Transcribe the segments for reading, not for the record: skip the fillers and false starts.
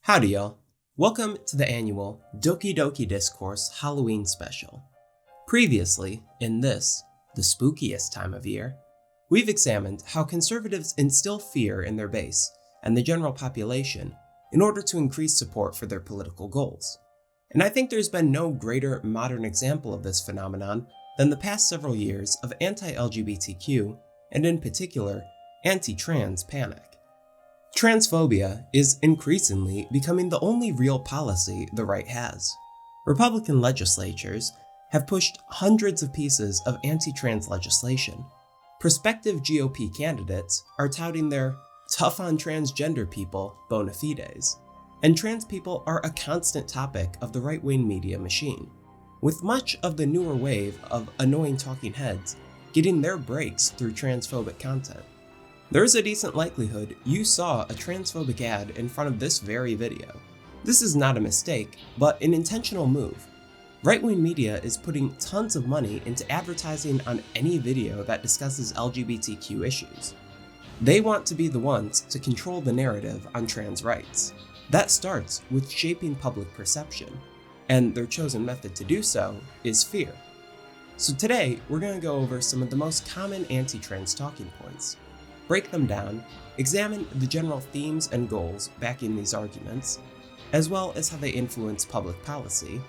Howdy, y'all. Welcome to the annual Doki Doki Discourse Halloween special. Previously, in this, the spookiest time of year, we've examined how conservatives instill fear in their base and the general population in order to increase support for their political goals. And I think there's been no greater modern example of this phenomenon than the past several years of anti-LGBTQ, and in particular, anti-trans panic. Transphobia is increasingly becoming the only real policy the right has. Republican legislatures have pushed hundreds of pieces of anti-trans legislation. Prospective GOP candidates are touting their tough on transgender people bona fides, and trans people are a constant topic of the right-wing media machine, with much of the newer wave of annoying talking heads getting their breaks through transphobic content. There's a decent likelihood you saw a transphobic ad in front of this very video. This is not a mistake, but an intentional move. Right-wing media is putting tons of money into advertising on any video that discusses LGBTQ issues. They want to be the ones to control the narrative on trans rights. That starts with shaping public perception, and their chosen method to do so is fear. So today, we're going to go over some of the most common anti-trans talking points, break them down, examine the general themes and goals backing these arguments, as well as how they influence public policy,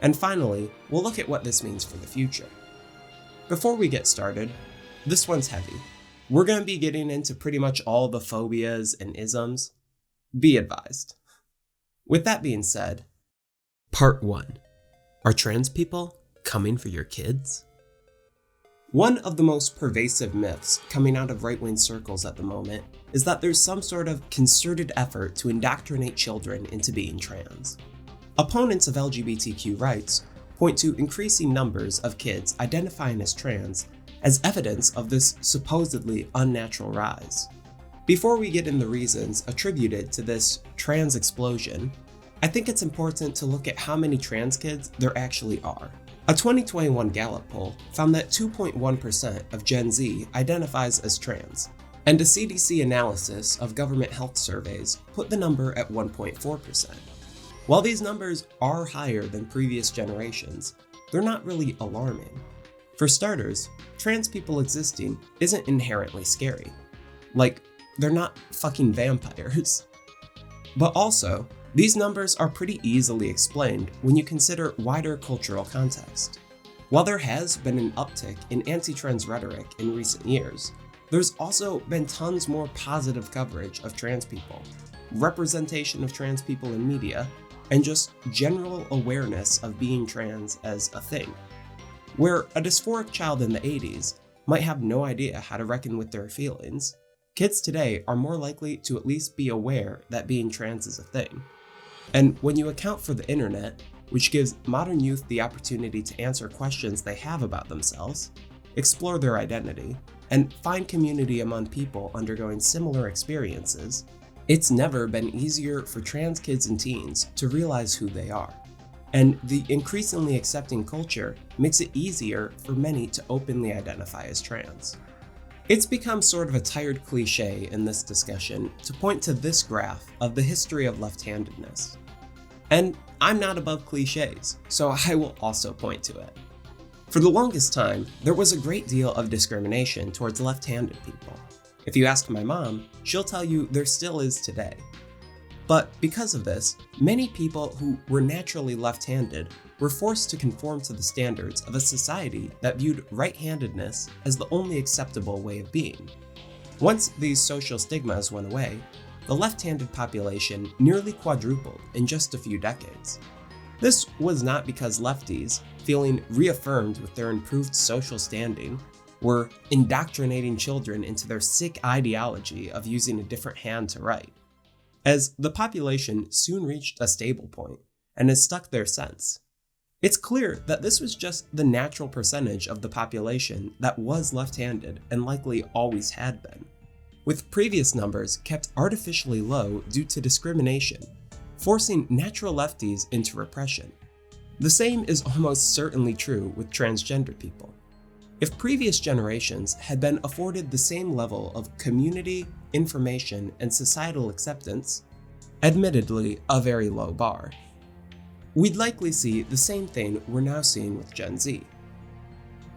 and finally, we'll look at what this means for the future. Before we get started, this one's heavy. We're going to be getting into pretty much all the phobias and isms. Be advised. With that being said, Part 1. Are trans people coming for your kids? One of the most pervasive myths coming out of right-wing circles at the moment is that there's some sort of concerted effort to indoctrinate children into being trans. Opponents of LGBTQ rights point to increasing numbers of kids identifying as trans as evidence of this supposedly unnatural rise. Before we get into the reasons attributed to this trans explosion, I think it's important to look at how many trans kids there actually are. A 2021 Gallup poll found that 2.1% of Gen Z identifies as trans, and a CDC analysis of government health surveys put the number at 1.4%. While these numbers are higher than previous generations, they're not really alarming. For starters, trans people existing isn't inherently scary. Like, they're not fucking vampires. But also, these numbers are pretty easily explained when you consider wider cultural context. While there has been an uptick in anti-trans rhetoric in recent years, there's also been tons more positive coverage of trans people, representation of trans people in media, and just general awareness of being trans as a thing. Where a dysphoric child in the 80s might have no idea how to reckon with their feelings, kids today are more likely to at least be aware that being trans is a thing. And when you account for the internet, which gives modern youth the opportunity to answer questions they have about themselves, explore their identity, and find community among people undergoing similar experiences, it's never been easier for trans kids and teens to realize who they are. And the increasingly accepting culture makes it easier for many to openly identify as trans. It's become sort of a tired cliche in this discussion to point to this graph of the history of left-handedness. And I'm not above cliches, so I will also point to it. For the longest time, there was a great deal of discrimination towards left-handed people. If you ask my mom, she'll tell you there still is today. But because of this, many people who were naturally left-handed were forced to conform to the standards of a society that viewed right-handedness as the only acceptable way of being. Once these social stigmas went away, the left-handed population nearly quadrupled in just a few decades. This was not because lefties, feeling reaffirmed with their improved social standing, were indoctrinating children into their sick ideology of using a different hand to write. As the population soon reached a stable point and has stuck there since, it's clear that this was just the natural percentage of the population that was left-handed and likely always had been, with previous numbers kept artificially low due to discrimination, forcing natural lefties into repression. The same is almost certainly true with transgender people. If previous generations had been afforded the same level of community, information, and societal acceptance, admittedly a very low bar. We'd likely see the same thing we're now seeing with Gen Z.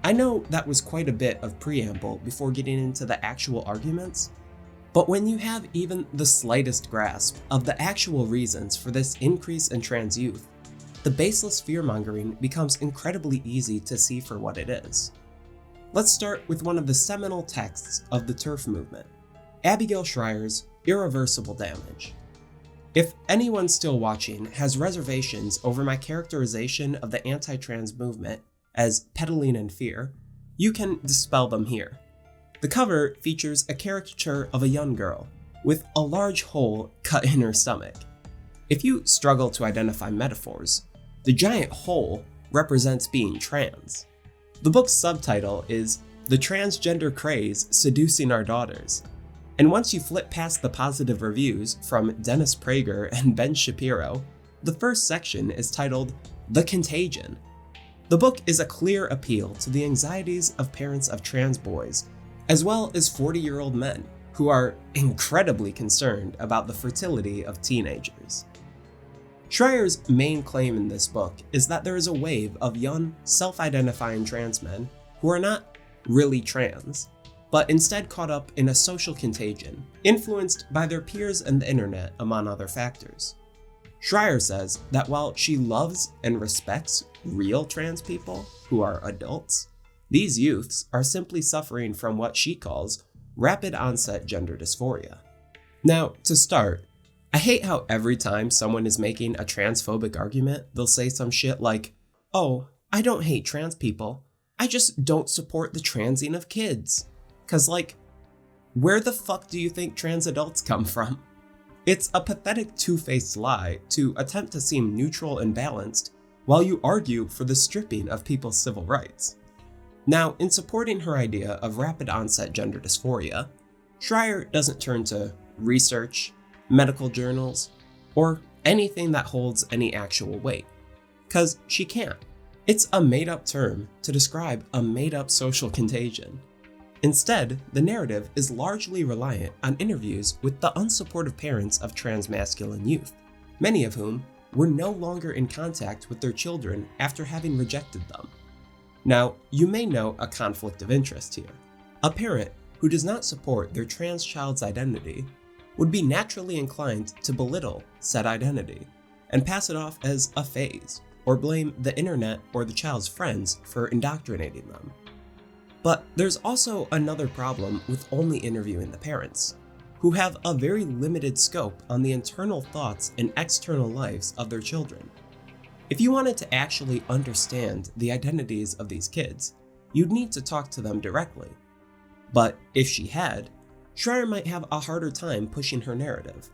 I know that was quite a bit of preamble before getting into the actual arguments, but when you have even the slightest grasp of the actual reasons for this increase in trans youth, the baseless fear-mongering becomes incredibly easy to see for what it is. Let's start with one of the seminal texts of the TERF movement, Abigail Schreier's Irreversible Damage. If anyone still watching has reservations over my characterization of the anti-trans movement as peddling in fear, you can dispel them here. The cover features a caricature of a young girl with a large hole cut in her stomach. If you struggle to identify metaphors, the giant hole represents being trans. The book's subtitle is The Transgender Craze Seducing Our Daughters, and once you flip past the positive reviews from Dennis Prager and Ben Shapiro, the first section is titled The Contagion. The book is a clear appeal to the anxieties of parents of trans boys, as well as 40-year-old men who are incredibly concerned about the fertility of teenagers. Schreier's main claim in this book is that there is a wave of young, self-identifying trans men who are not really trans, but instead caught up in a social contagion, influenced by their peers and the internet, among other factors. Schreier says that while she loves and respects real trans people who are adults, these youths are simply suffering from what she calls rapid onset gender dysphoria. Now, to start, I hate how every time someone is making a transphobic argument, they'll say some shit like, "Oh, I don't hate trans people, I just don't support the transing of kids." 'Cause where the fuck do you think trans adults come from? It's a pathetic two-faced lie to attempt to seem neutral and balanced while you argue for the stripping of people's civil rights. Now, in supporting her idea of rapid onset gender dysphoria, Schreier doesn't turn to research, medical journals, or anything that holds any actual weight. 'Cause she can't. It's a made-up term to describe a made-up social contagion. Instead, the narrative is largely reliant on interviews with the unsupportive parents of trans masculine youth, many of whom were no longer in contact with their children after having rejected them. Now, you may note a conflict of interest here. A parent who does not support their trans child's identity would be naturally inclined to belittle said identity and pass it off as a phase, or blame the internet or the child's friends for indoctrinating them. But there's also another problem with only interviewing the parents, who have a very limited scope on the internal thoughts and external lives of their children. If you wanted to actually understand the identities of these kids, you'd need to talk to them directly. But if she had, Schreier might have a harder time pushing her narrative.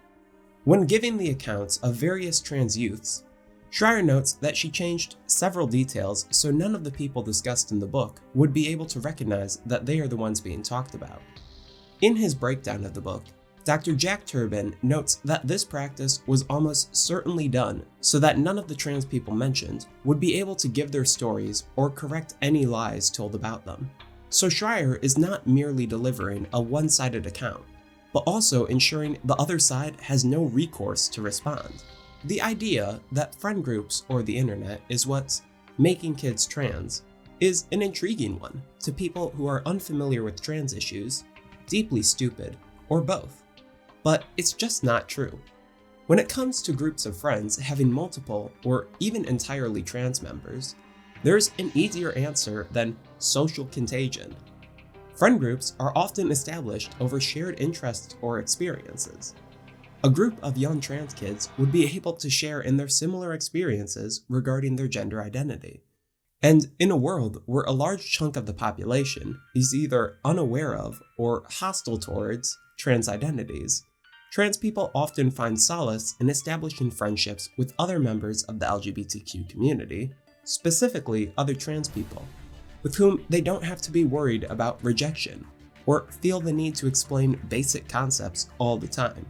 When giving the accounts of various trans youths, Schreier notes that she changed several details so none of the people discussed in the book would be able to recognize that they are the ones being talked about. In his breakdown of the book, Dr. Jack Turbin notes that this practice was almost certainly done so that none of the trans people mentioned would be able to give their stories or correct any lies told about them. So Schreier is not merely delivering a one-sided account, but also ensuring the other side has no recourse to respond. The idea that friend groups or the internet is what's making kids trans is an intriguing one to people who are unfamiliar with trans issues, deeply stupid, or both. But it's just not true. When it comes to groups of friends having multiple or even entirely trans members, there's an easier answer than social contagion. Friend groups are often established over shared interests or experiences. A group of young trans kids would be able to share in their similar experiences regarding their gender identity. And in a world where a large chunk of the population is either unaware of or hostile towards trans identities, trans people often find solace in establishing friendships with other members of the LGBTQ community, specifically other trans people, with whom they don't have to be worried about rejection or feel the need to explain basic concepts all the time.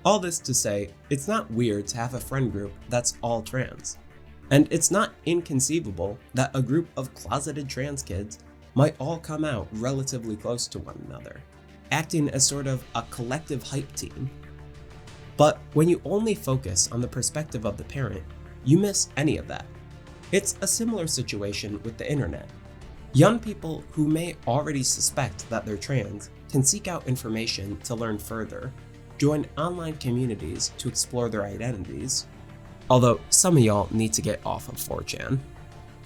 All this to say, it's not weird to have a friend group that's all trans. And it's not inconceivable that a group of closeted trans kids might all come out relatively close to one another, acting as sort of a collective hype team. But when you only focus on the perspective of the parent, you miss any of that. It's a similar situation with the internet. Young people who may already suspect that they're trans can seek out information to learn further, join online communities to explore their identities, although some of y'all need to get off of 4chan,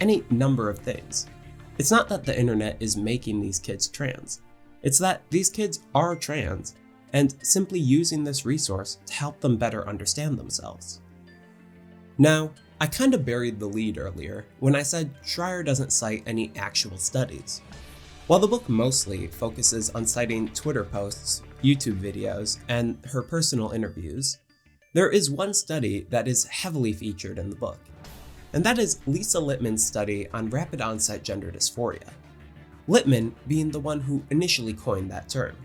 any number of things. It's not that the internet is making these kids trans, it's that these kids are trans and simply using this resource to help them better understand themselves. Now, I kind of buried the lead earlier when I said Schreier doesn't cite any actual studies. While the book mostly focuses on citing Twitter posts, YouTube videos, and her personal interviews, there is one study that is heavily featured in the book, and that is Lisa Littman's study on rapid onset gender dysphoria, Littman being the one who initially coined that term.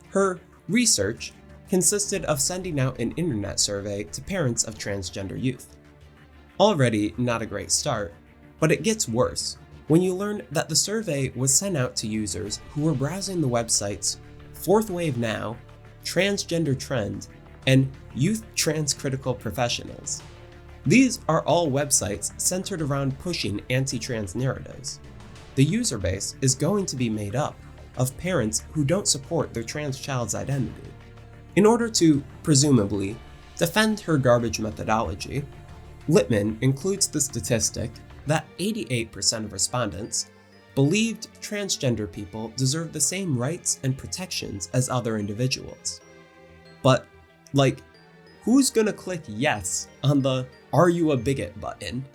Her research consisted of sending out an internet survey to parents of transgender youth. Already not a great start, but it gets worse when you learn that the survey was sent out to users who were browsing the websites Fourth Wave Now, Transgender Trend, and Youth Trans Critical Professionals. These are all websites centered around pushing anti-trans narratives. The user base is going to be made up of parents who don't support their trans child's identity. In order to, presumably, defend her garbage methodology, Littman includes the statistic that 88% of respondents believed transgender people deserve the same rights and protections as other individuals. But, who's gonna click yes on the "Are you a bigot" button?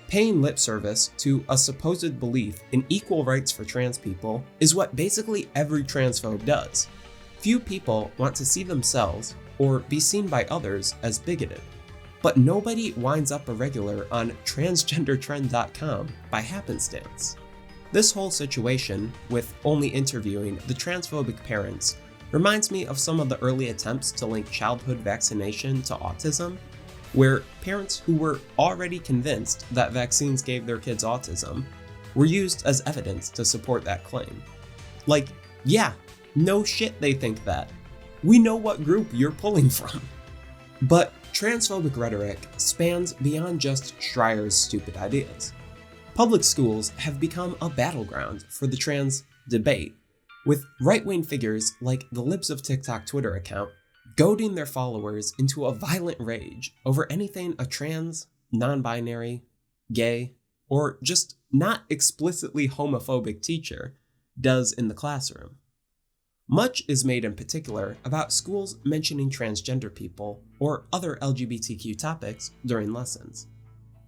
Paying lip service to a supposed belief in equal rights for trans people is what basically every transphobe does. Few people want to see themselves or be seen by others as bigoted. But nobody winds up a regular on transgendertrend.com by happenstance. This whole situation, with only interviewing the transphobic parents, reminds me of some of the early attempts to link childhood vaccination to autism, where parents who were already convinced that vaccines gave their kids autism were used as evidence to support that claim. Yeah, no shit they think that. We know what group you're pulling from. But transphobic rhetoric spans beyond just Schreier's stupid ideas. Public schools have become a battleground for the trans debate, with right-wing figures like the Libs of TikTok Twitter account goading their followers into a violent rage over anything a trans, non-binary, gay, or just not explicitly homophobic teacher does in the classroom. Much is made in particular about schools mentioning transgender people or other LGBTQ topics during lessons.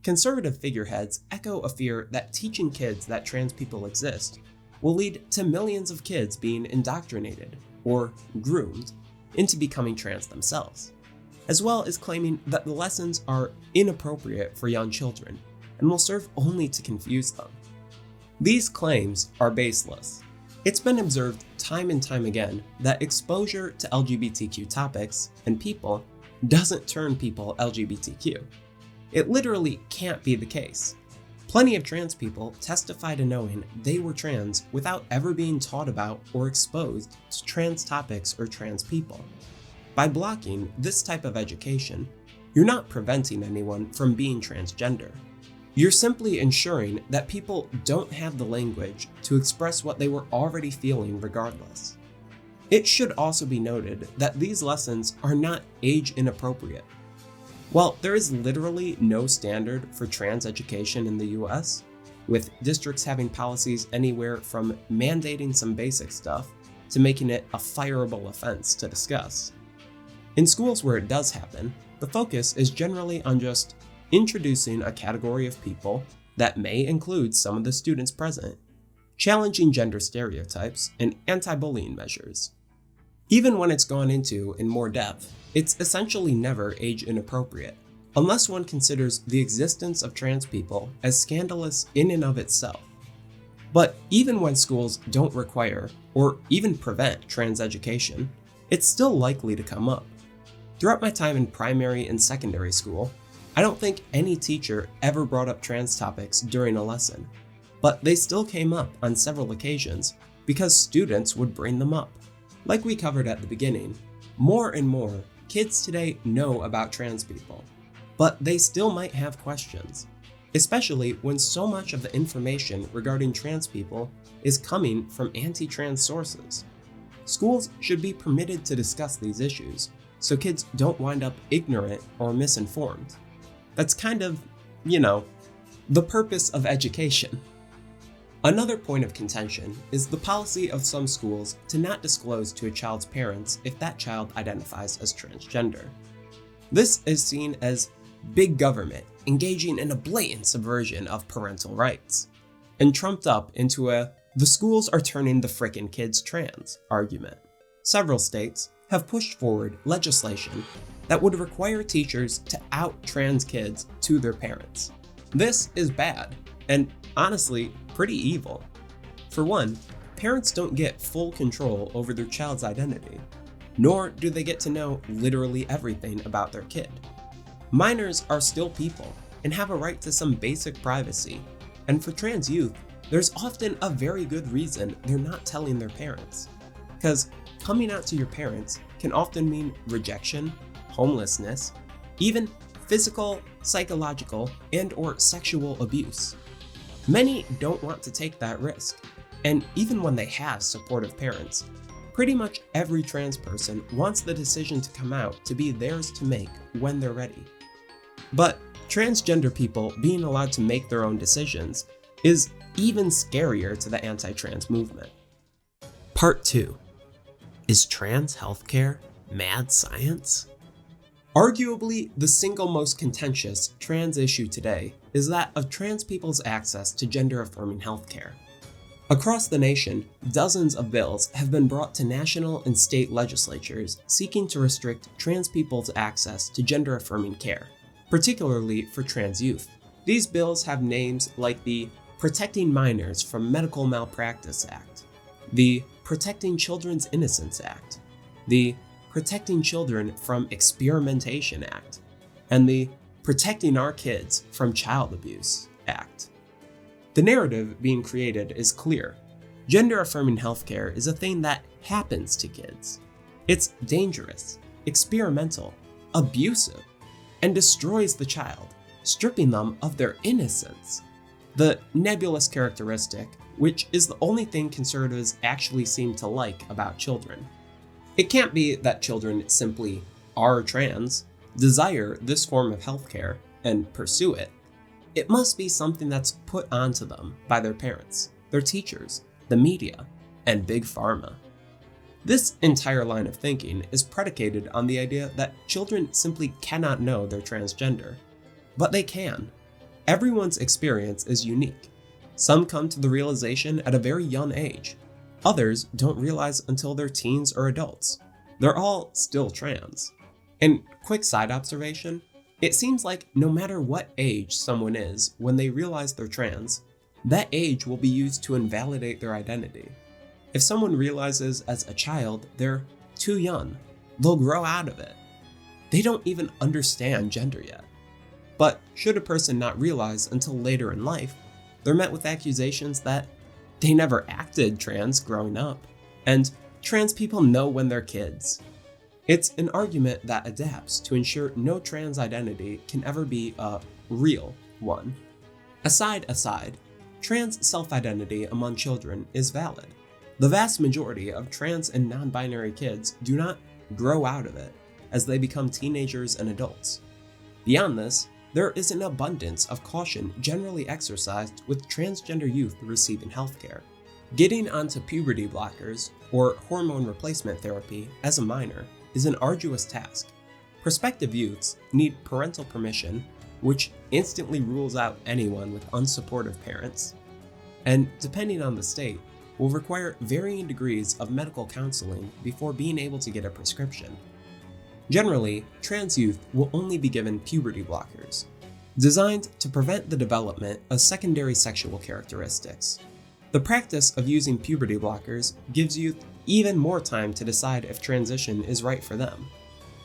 Conservative figureheads echo a fear that teaching kids that trans people exist will lead to millions of kids being indoctrinated, or groomed, into becoming trans themselves, as well as claiming that the lessons are inappropriate for young children and will serve only to confuse them. These claims are baseless. It's been observed time and time again that exposure to LGBTQ topics and people doesn't turn people LGBTQ. It literally can't be the case. Plenty of trans people testify to knowing they were trans without ever being taught about or exposed to trans topics or trans people. By blocking this type of education, you're not preventing anyone from being transgender. You're simply ensuring that people don't have the language to express what they were already feeling regardless. It should also be noted that these lessons are not age inappropriate. While there is literally no standard for trans education in the US, with districts having policies anywhere from mandating some basic stuff to making it a fireable offense to discuss, in schools where it does happen, the focus is generally on just introducing a category of people that may include some of the students present, challenging gender stereotypes, and anti-bullying measures. Even when it's gone into in more depth, it's essentially never age inappropriate, unless one considers the existence of trans people as scandalous in and of itself. But even when schools don't require or even prevent trans education, it's still likely to come up. Throughout my time in primary and secondary school, I don't think any teacher ever brought up trans topics during a lesson, but they still came up on several occasions because students would bring them up. Like we covered at the beginning, more and more, kids today know about trans people, but they still might have questions, especially when so much of the information regarding trans people is coming from anti-trans sources. Schools should be permitted to discuss these issues so kids don't wind up ignorant or misinformed. That's kind of, the purpose of education. Another point of contention is the policy of some schools to not disclose to a child's parents if that child identifies as transgender. This is seen as big government engaging in a blatant subversion of parental rights, and trumped up into the schools are turning the frickin' kids trans argument. Several states have pushed forward legislation that would require teachers to out trans kids to their parents. This is bad, and honestly, pretty evil. For one, parents don't get full control over their child's identity, nor do they get to know literally everything about their kid. Minors are still people and have a right to some basic privacy, and for trans youth, there's often a very good reason they're not telling their parents. Because coming out to your parents can often mean rejection, homelessness, even physical, psychological, and/or sexual abuse. Many don't want to take that risk, and even when they have supportive parents, pretty much every trans person wants the decision to come out to be theirs to make when they're ready. But transgender people being allowed to make their own decisions is even scarier to the anti-trans movement. Part 2. Is trans healthcare mad science? Arguably, the single most contentious trans issue today is that of trans people's access to gender-affirming healthcare. Across the nation, dozens of bills have been brought to national and state legislatures seeking to restrict trans people's access to gender-affirming care, particularly for trans youth. These bills have names like the Protecting Minors from Medical Malpractice Act, the Protecting Children's Innocence Act, the Protecting Children from Experimentation Act, and the Protecting Our Kids from Child Abuse Act. The narrative being created is clear. Gender-affirming healthcare is a thing that happens to kids. It's dangerous, experimental, abusive, and destroys the child, stripping them of their innocence. The nebulous characteristic, which is the only thing conservatives actually seem to like about children. It can't be that children simply are trans, desire this form of healthcare, and pursue it. It must be something that's put onto them by their parents, their teachers, the media, and Big Pharma. This entire line of thinking is predicated on the idea that children simply cannot know they're transgender. But they can. Everyone's experience is unique. Some come to the realization at a very young age. Others don't realize until they're teens or adults. They're all still trans. And quick side observation, it seems like no matter what age someone is when they realize they're trans, that age will be used to invalidate their identity. If someone realizes as a child they're too young, they'll grow out of it. They don't even understand gender yet. But should a person not realize until later in life, they're met with accusations that they never acted trans growing up, and trans people know when they're kids. It's an argument that adapts to ensure no trans identity can ever be a real one. Aside, trans self-identity among children is valid. The vast majority of trans and non-binary kids do not grow out of it as they become teenagers and adults. Beyond this, there is an abundance of caution generally exercised with transgender youth receiving healthcare. Getting onto puberty blockers or hormone replacement therapy as a minor is an arduous task. Prospective youths need parental permission, which instantly rules out anyone with unsupportive parents, and depending on the state, will require varying degrees of medical counseling before being able to get a prescription. Generally, trans youth will only be given puberty blockers, designed to prevent the development of secondary sexual characteristics. The practice of using puberty blockers gives youth even more time to decide if transition is right for them.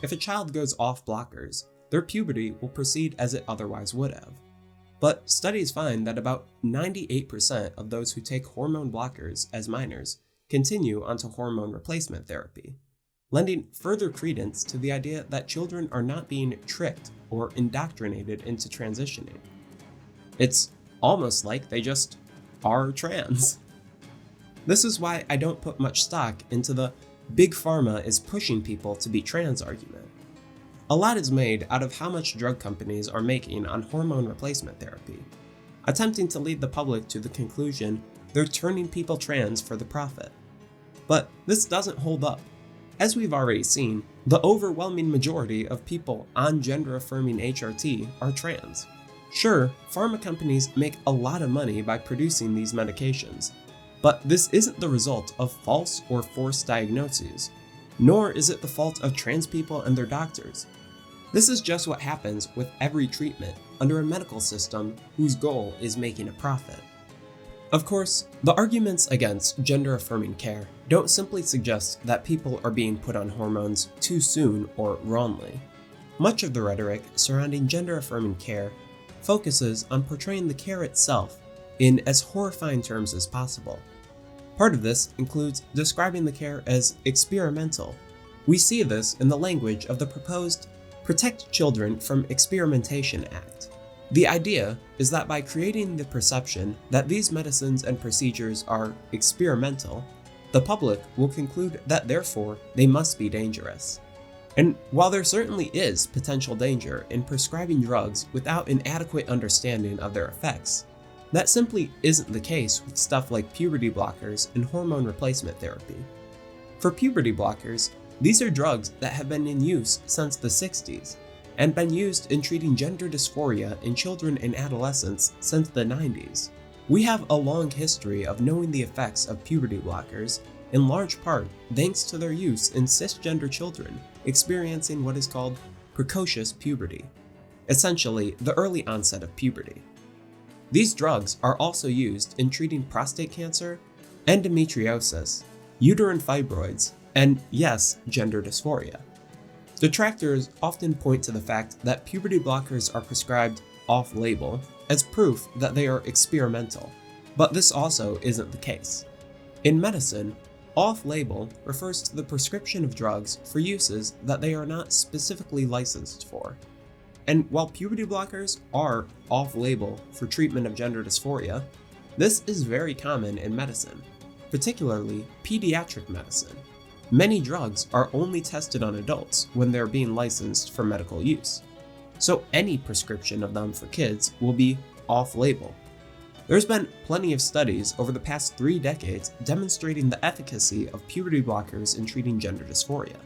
If a child goes off blockers, their puberty will proceed as it otherwise would have. But studies find that about 98% of those who take hormone blockers as minors continue onto hormone replacement therapy, lending further credence to the idea that children are not being tricked or indoctrinated into transitioning. It's almost like they just are trans. This is why I don't put much stock into the big pharma is pushing people to be trans argument. A lot is made out of how much drug companies are making on hormone replacement therapy, attempting to lead the public to the conclusion they're turning people trans for the profit. But this doesn't hold up. As we've already seen, the overwhelming majority of people on gender-affirming HRT are trans. Sure, pharma companies make a lot of money by producing these medications, but this isn't the result of false or forced diagnoses, nor is it the fault of trans people and their doctors. This is just what happens with every treatment under a medical system whose goal is making a profit. Of course, the arguments against gender-affirming care don't simply suggest that people are being put on hormones too soon or wrongly. Much of the rhetoric surrounding gender-affirming care focuses on portraying the care itself in as horrifying terms as possible. Part of this includes describing the care as experimental. We see this in the language of the proposed Protect Children from Experimentation Act. The idea is that by creating the perception that these medicines and procedures are experimental, the public will conclude that therefore they must be dangerous. And while there certainly is potential danger in prescribing drugs without an adequate understanding of their effects, that simply isn't the case with stuff like puberty blockers and hormone replacement therapy. For puberty blockers, these are drugs that have been in use since the 60s and been used in treating gender dysphoria in children and adolescents since the 90s. We have a long history of knowing the effects of puberty blockers, in large part thanks to their use in cisgender children experiencing what is called precocious puberty, essentially the early onset of puberty. These drugs are also used in treating prostate cancer, endometriosis, uterine fibroids, and yes, gender dysphoria. Detractors often point to the fact that puberty blockers are prescribed off-label as proof that they are experimental, but this also isn't the case. In medicine, off-label refers to the prescription of drugs for uses that they are not specifically licensed for. And while puberty blockers are off-label for treatment of gender dysphoria, this is very common in medicine, particularly pediatric medicine. Many drugs are only tested on adults when they're being licensed for medical use, so any prescription of them for kids will be off-label. There's been plenty of studies over the past 3 decades demonstrating the efficacy of puberty blockers in treating gender dysphoria.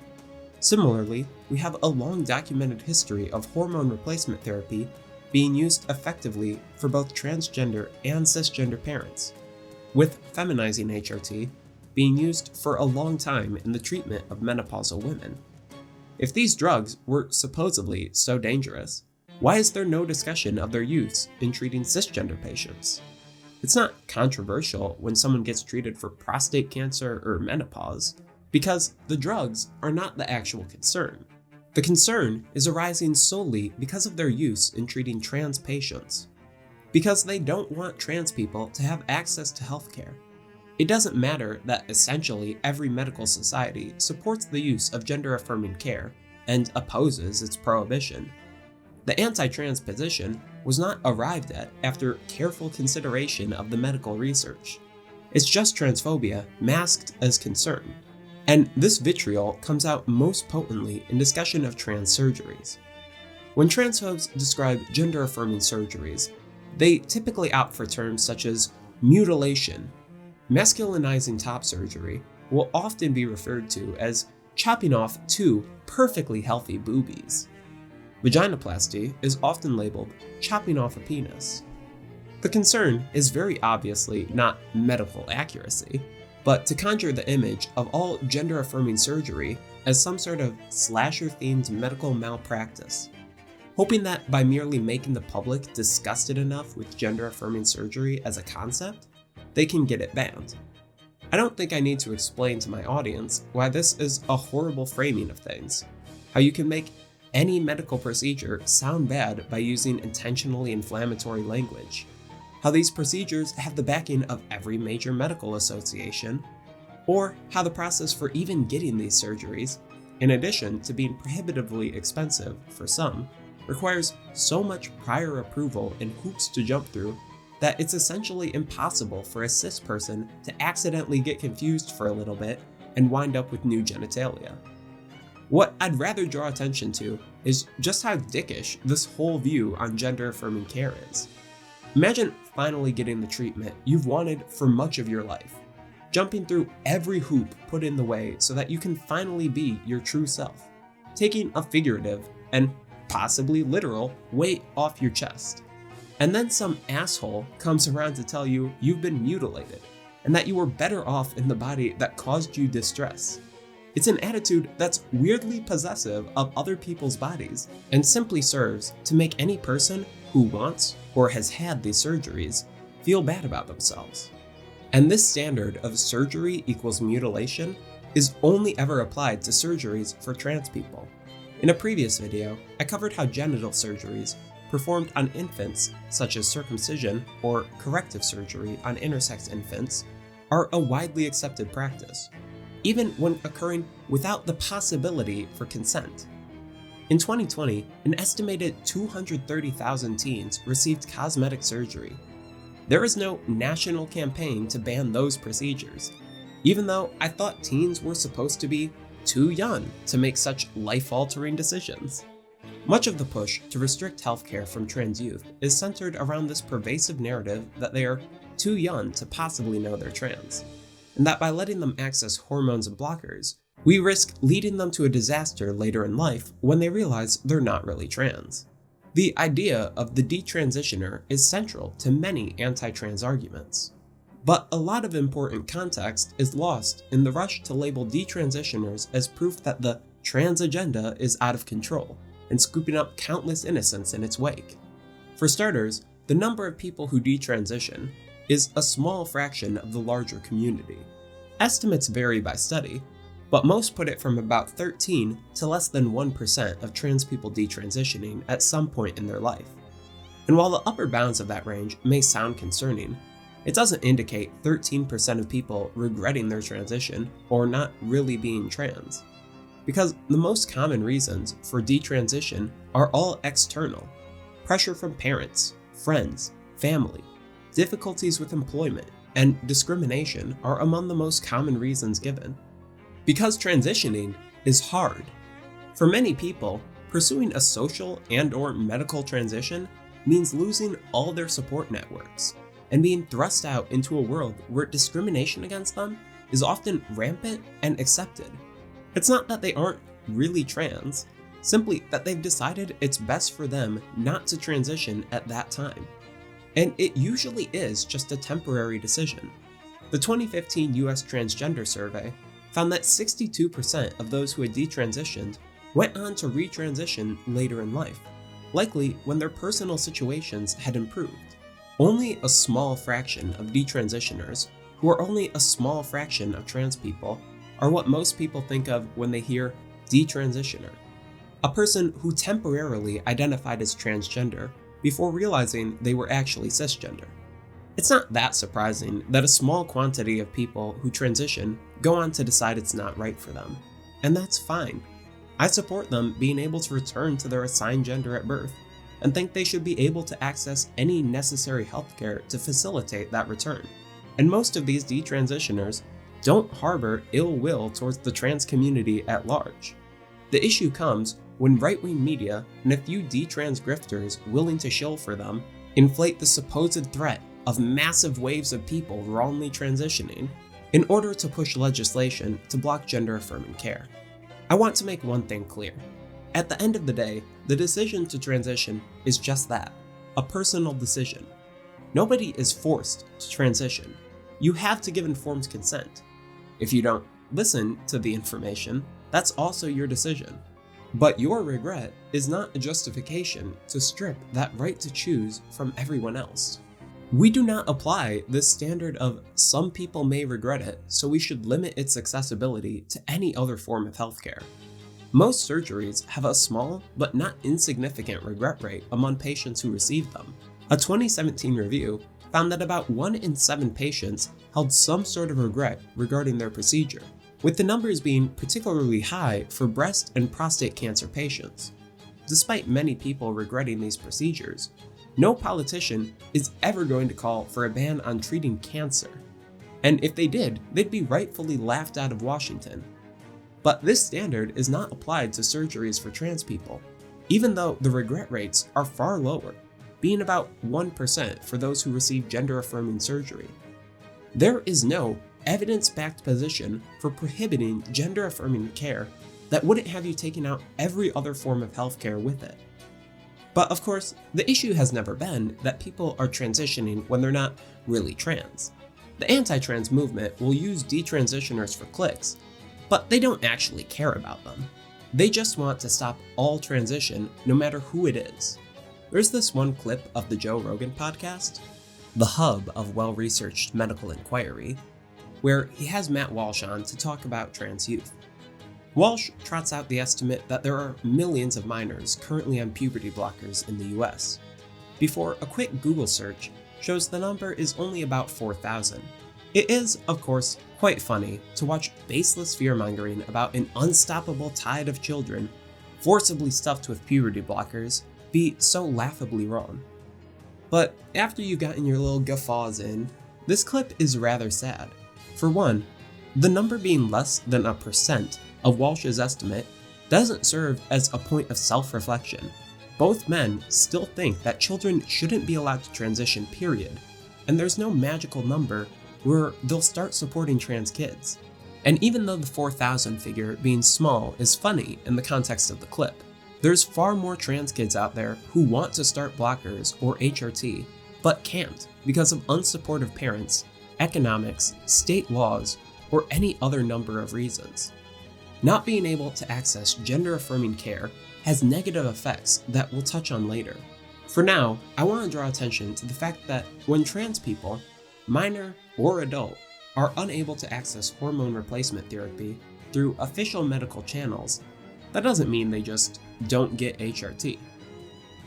Similarly, we have a long documented history of hormone replacement therapy being used effectively for both transgender and cisgender parents, with feminizing HRT being used for a long time in the treatment of menopausal women. If these drugs were supposedly so dangerous, why is there no discussion of their use in treating cisgender patients? It's not controversial when someone gets treated for prostate cancer or menopause, because the drugs are not the actual concern. The concern is arising solely because of their use in treating trans patients, because they don't want trans people to have access to healthcare. It doesn't matter that essentially every medical society supports the use of gender-affirming care and opposes its prohibition. The anti-trans position was not arrived at after careful consideration of the medical research. It's just transphobia masked as concern. And this vitriol comes out most potently in discussion of trans surgeries. When transphobes describe gender-affirming surgeries, they typically opt for terms such as mutilation. Masculinizing top surgery will often be referred to as chopping off 2 perfectly healthy boobies. Vaginoplasty is often labeled chopping off a penis. The concern is very obviously not medical accuracy, but to conjure the image of all gender-affirming surgery as some sort of slasher-themed medical malpractice, hoping that by merely making the public disgusted enough with gender-affirming surgery as a concept, they can get it banned. I don't think I need to explain to my audience why this is a horrible framing of things, how you can make any medical procedure sound bad by using intentionally inflammatory language, how these procedures have the backing of every major medical association, or how the process for even getting these surgeries in addition to being prohibitively expensive for some, requires so much prior approval and hoops to jump through that it's essentially impossible for a cis person to accidentally get confused for a little bit and wind up with new genitalia. What I'd rather draw attention to is just how dickish this whole view on gender-affirming care is. Imagine finally getting the treatment you've wanted for much of your life, jumping through every hoop put in the way so that you can finally be your true self, taking a figurative and possibly literal weight off your chest. And then some asshole comes around to tell you you've been mutilated and that you were better off in the body that caused you distress. It's an attitude that's weirdly possessive of other people's bodies and simply serves to make any person who wants or has had these surgeries feel bad about themselves. And this standard of surgery equals mutilation is only ever applied to surgeries for trans people. In a previous video, I covered how genital surgeries performed on infants, such as circumcision or corrective surgery on intersex infants, are a widely accepted practice, even when occurring without the possibility for consent. In 2020, an estimated 230,000 teens received cosmetic surgery. There is no national campaign to ban those procedures, even though I thought teens were supposed to be too young to make such life-altering decisions. Much of the push to restrict healthcare from trans youth is centered around this pervasive narrative that they are too young to possibly know they're trans, and that by letting them access hormones and blockers, we risk leading them to a disaster later in life when they realize they're not really trans. The idea of the detransitioner is central to many anti-trans arguments. But a lot of important context is lost in the rush to label detransitioners as proof that the trans agenda is out of control and scooping up countless innocents in its wake. For starters, the number of people who detransition is a small fraction of the larger community. Estimates vary by study, but most put it from about 13 to less than 1% of trans people detransitioning at some point in their life. And while the upper bounds of that range may sound concerning, it doesn't indicate 13% of people regretting their transition or not really being trans. Because the most common reasons for detransition are all external. Pressure from parents, friends, family, difficulties with employment, and discrimination are among the most common reasons given. Because transitioning is hard. For many people, pursuing a social and/or medical transition means losing all their support networks and being thrust out into a world where discrimination against them is often rampant and accepted. It's not that they aren't really trans, simply that they've decided it's best for them not to transition at that time. And it usually is just a temporary decision. The 2015 US Transgender Survey found that 62% of those who had detransitioned went on to retransition later in life, likely when their personal situations had improved. Only a small fraction of detransitioners, who are only a small fraction of trans people, are what most people think of when they hear detransitioner, a person who temporarily identified as transgender before realizing they were actually cisgender. It's not that surprising that a small quantity of people who transition go on to decide it's not right for them, and that's fine. I support them being able to return to their assigned gender at birth, and think they should be able to access any necessary healthcare to facilitate that return. And most of these detransitioners don't harbor ill will towards the trans community at large. The issue comes when right-wing media and a few detrans grifters willing to shill for them inflate the supposed threat of massive waves of people wrongly transitioning in order to push legislation to block gender-affirming care. I want to make one thing clear. At the end of the day, the decision to transition is just that, a personal decision. Nobody is forced to transition. You have to give informed consent. If you don't listen to the information, that's also your decision. But your regret is not a justification to strip that right to choose from everyone else. We do not apply this standard of some people may regret it, so we should limit its accessibility to any other form of healthcare. Most surgeries have a small but not insignificant regret rate among patients who receive them. A 2017 review found that about 1 in 7 patients held some sort of regret regarding their procedure, with the numbers being particularly high for breast and prostate cancer patients. Despite many people regretting these procedures, no politician is ever going to call for a ban on treating cancer. And if they did, they'd be rightfully laughed out of Washington. But this standard is not applied to surgeries for trans people, even though the regret rates are far lower, being about 1% for those who receive gender-affirming surgery. There is no evidence-backed position for prohibiting gender-affirming care that wouldn't have you taking out every other form of healthcare with it. But of course, the issue has never been that people are transitioning when they're not really trans. The anti-trans movement will use detransitioners for clicks, but they don't actually care about them. They just want to stop all transition, no matter who it is. There's this one clip of the Joe Rogan podcast, the hub of well-researched medical inquiry, where he has Matt Walsh on to talk about trans youth. Walsh trots out the estimate that there are millions of minors currently on puberty blockers in the US, before a quick Google search shows the number is only about 4,000. It is, of course, quite funny to watch baseless fear-mongering about an unstoppable tide of children forcibly stuffed with puberty blockers be so laughably wrong. But after you've gotten your little guffaws in, this clip is rather sad. For one, the number being less than 1% of Walsh's estimate doesn't serve as a point of self-reflection. Both men still think that children shouldn't be allowed to transition, period, and there's no magical number where they'll start supporting trans kids. And even though the 4,000 figure being small is funny in the context of the clip, there's far more trans kids out there who want to start blockers or HRT, but can't because of unsupportive parents, economics, state laws, or any other number of reasons. Not being able to access gender-affirming care has negative effects that we'll touch on later. For now, I want to draw attention to the fact that when trans people, minor or adult, are unable to access hormone replacement therapy through official medical channels, that doesn't mean they just don't get HRT.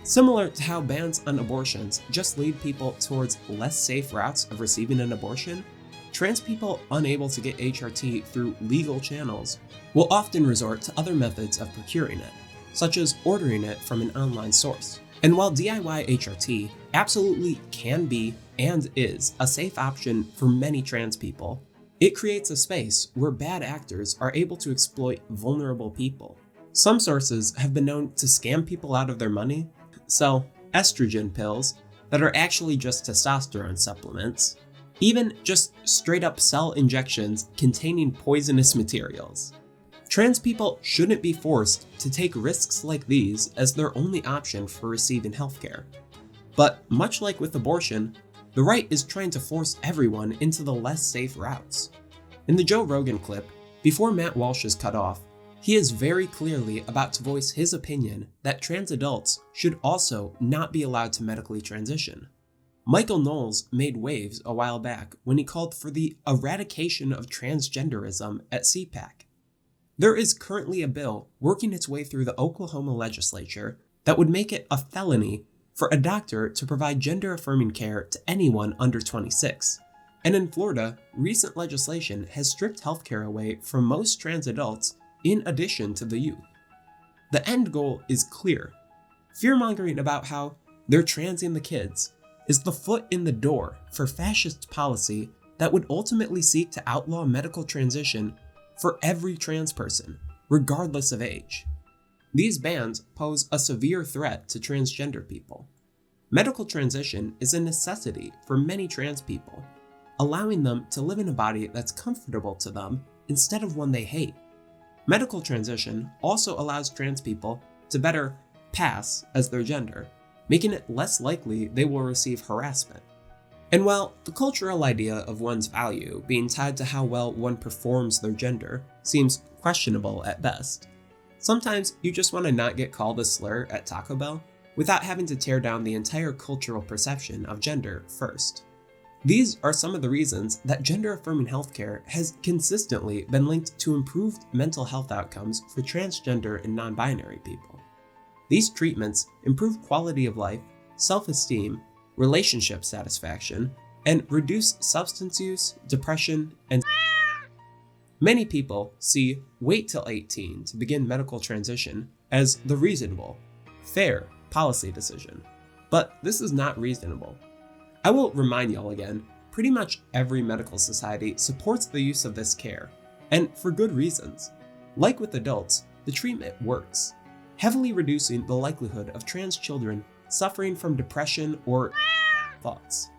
Similar to how bans on abortions just lead people towards less safe routes of receiving an abortion, trans people unable to get HRT through legal channels will often resort to other methods of procuring it, such as ordering it from an online source. And while DIY HRT absolutely can be and is a safe option for many trans people, it creates a space where bad actors are able to exploit vulnerable people. Some sources have been known to scam people out of their money, sell estrogen pills that are actually just testosterone supplements, even just straight up sell injections containing poisonous materials. Trans people shouldn't be forced to take risks like these as their only option for receiving healthcare. But much like with abortion, the right is trying to force everyone into the less safe routes. In the Joe Rogan clip, before Matt Walsh is cut off, he is very clearly about to voice his opinion that trans adults should also not be allowed to medically transition. Michael Knowles made waves a while back when he called for the eradication of transgenderism at CPAC. There is currently a bill working its way through the Oklahoma legislature that would make it a felony for a doctor to provide gender-affirming care to anyone under 26. And in Florida, recent legislation has stripped healthcare away from most trans adults in addition to the youth. The end goal is clear. Fear-mongering about how they're transing the kids is the foot in the door for fascist policy that would ultimately seek to outlaw medical transition for every trans person, regardless of age. These bans pose a severe threat to transgender people. Medical transition is a necessity for many trans people, allowing them to live in a body that's comfortable to them instead of one they hate. Medical transition also allows trans people to better pass as their gender, making it less likely they will receive harassment. And while the cultural idea of one's value being tied to how well one performs their gender seems questionable at best, sometimes you just want to not get called a slur at Taco Bell without having to tear down the entire cultural perception of gender first. These are some of the reasons that gender-affirming healthcare has consistently been linked to improved mental health outcomes for transgender and non-binary people. These treatments improve quality of life, self-esteem, relationship satisfaction, and reduce substance use, depression, and Many people see wait till 18 to begin medical transition as the reasonable, fair policy decision. But this is not reasonable. I will remind y'all again, pretty much every medical society supports the use of this care, and for good reasons. Like with adults, the treatment works, heavily reducing the likelihood of trans children suffering from depression or thoughts.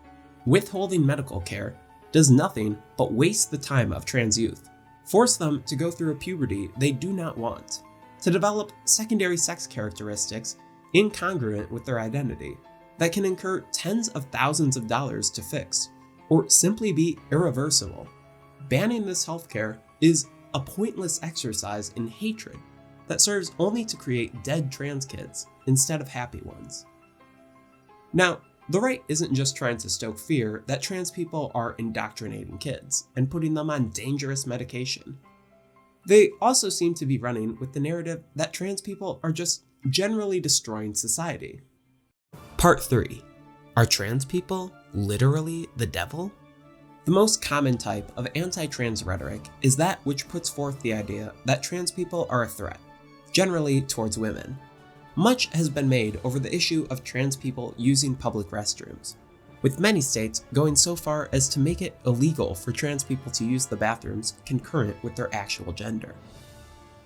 Withholding medical care does nothing but waste the time of trans youth, force them to go through a puberty they do not want, to develop secondary sex characteristics incongruent with their identity that can incur tens of thousands of dollars to fix, or simply be irreversible. Banning this healthcare is a pointless exercise in hatred that serves only to create dead trans kids instead of happy ones. Now, the right isn't just trying to stoke fear that trans people are indoctrinating kids and putting them on dangerous medication. They also seem to be running with the narrative that trans people are just generally destroying society. Part 3. Are trans people literally the devil? The most common type of anti-trans rhetoric is that which puts forth the idea that trans people are a threat, generally towards women. Much has been made over the issue of trans people using public restrooms, with many states going so far as to make it illegal for trans people to use the bathrooms concurrent with their actual gender.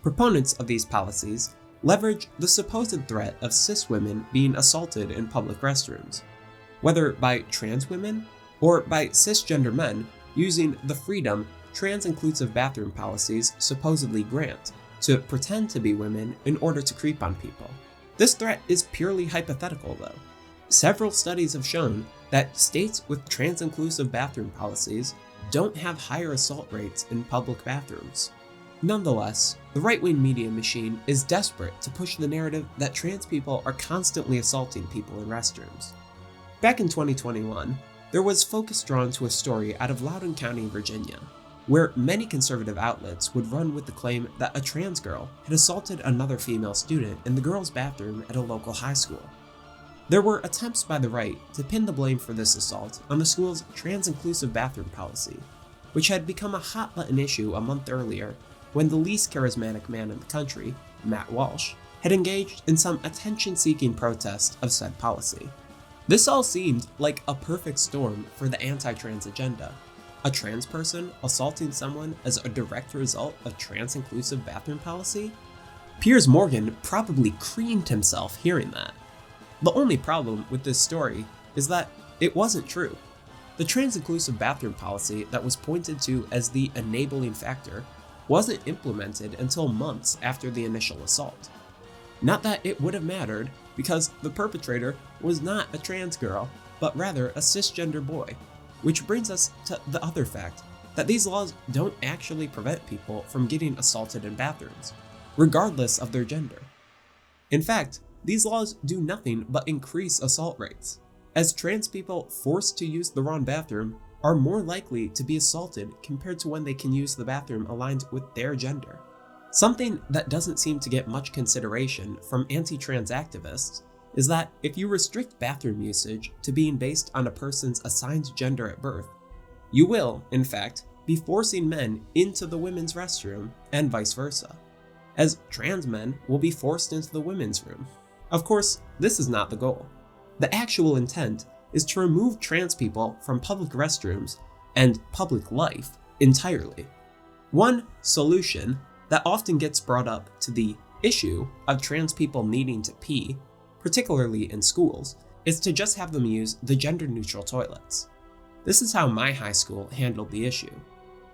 Proponents of these policies leverage the supposed threat of cis women being assaulted in public restrooms, whether by trans women or by cisgender men using the freedom trans-inclusive bathroom policies supposedly grant to pretend to be women in order to creep on people. This threat is purely hypothetical, though. Several studies have shown that states with trans-inclusive bathroom policies don't have higher assault rates in public bathrooms. Nonetheless, the right-wing media machine is desperate to push the narrative that trans people are constantly assaulting people in restrooms. Back in 2021, there was focus drawn to a story out of Loudoun County, Virginia, where many conservative outlets would run with the claim that a trans girl had assaulted another female student in the girls' bathroom at a local high school. There were attempts by the right to pin the blame for this assault on the school's trans-inclusive bathroom policy, which had become a hot-button issue a month earlier when the least charismatic man in the country, Matt Walsh, had engaged in some attention-seeking protest of said policy. This all seemed like a perfect storm for the anti-trans agenda. A trans person assaulting someone as a direct result of trans-inclusive bathroom policy? Piers Morgan probably creamed himself hearing that. The only problem with this story is that it wasn't true. The trans-inclusive bathroom policy that was pointed to as the enabling factor wasn't implemented until months after the initial assault. Not that it would have mattered, because the perpetrator was not a trans girl, but rather a cisgender boy. Which brings us to the other fact, that these laws don't actually prevent people from getting assaulted in bathrooms, regardless of their gender. In fact, these laws do nothing but increase assault rates, as trans people forced to use the wrong bathroom are more likely to be assaulted compared to when they can use the bathroom aligned with their gender. Something that doesn't seem to get much consideration from anti-trans activists is that if you restrict bathroom usage to being based on a person's assigned gender at birth, you will, in fact, be forcing men into the women's restroom and vice versa, as trans men will be forced into the women's room. Of course, this is not the goal. The actual intent is to remove trans people from public restrooms and public life entirely. One solution that often gets brought up to the issue of trans people needing to pee, particularly in schools, is to just have them use the gender-neutral toilets. This is how my high school handled the issue.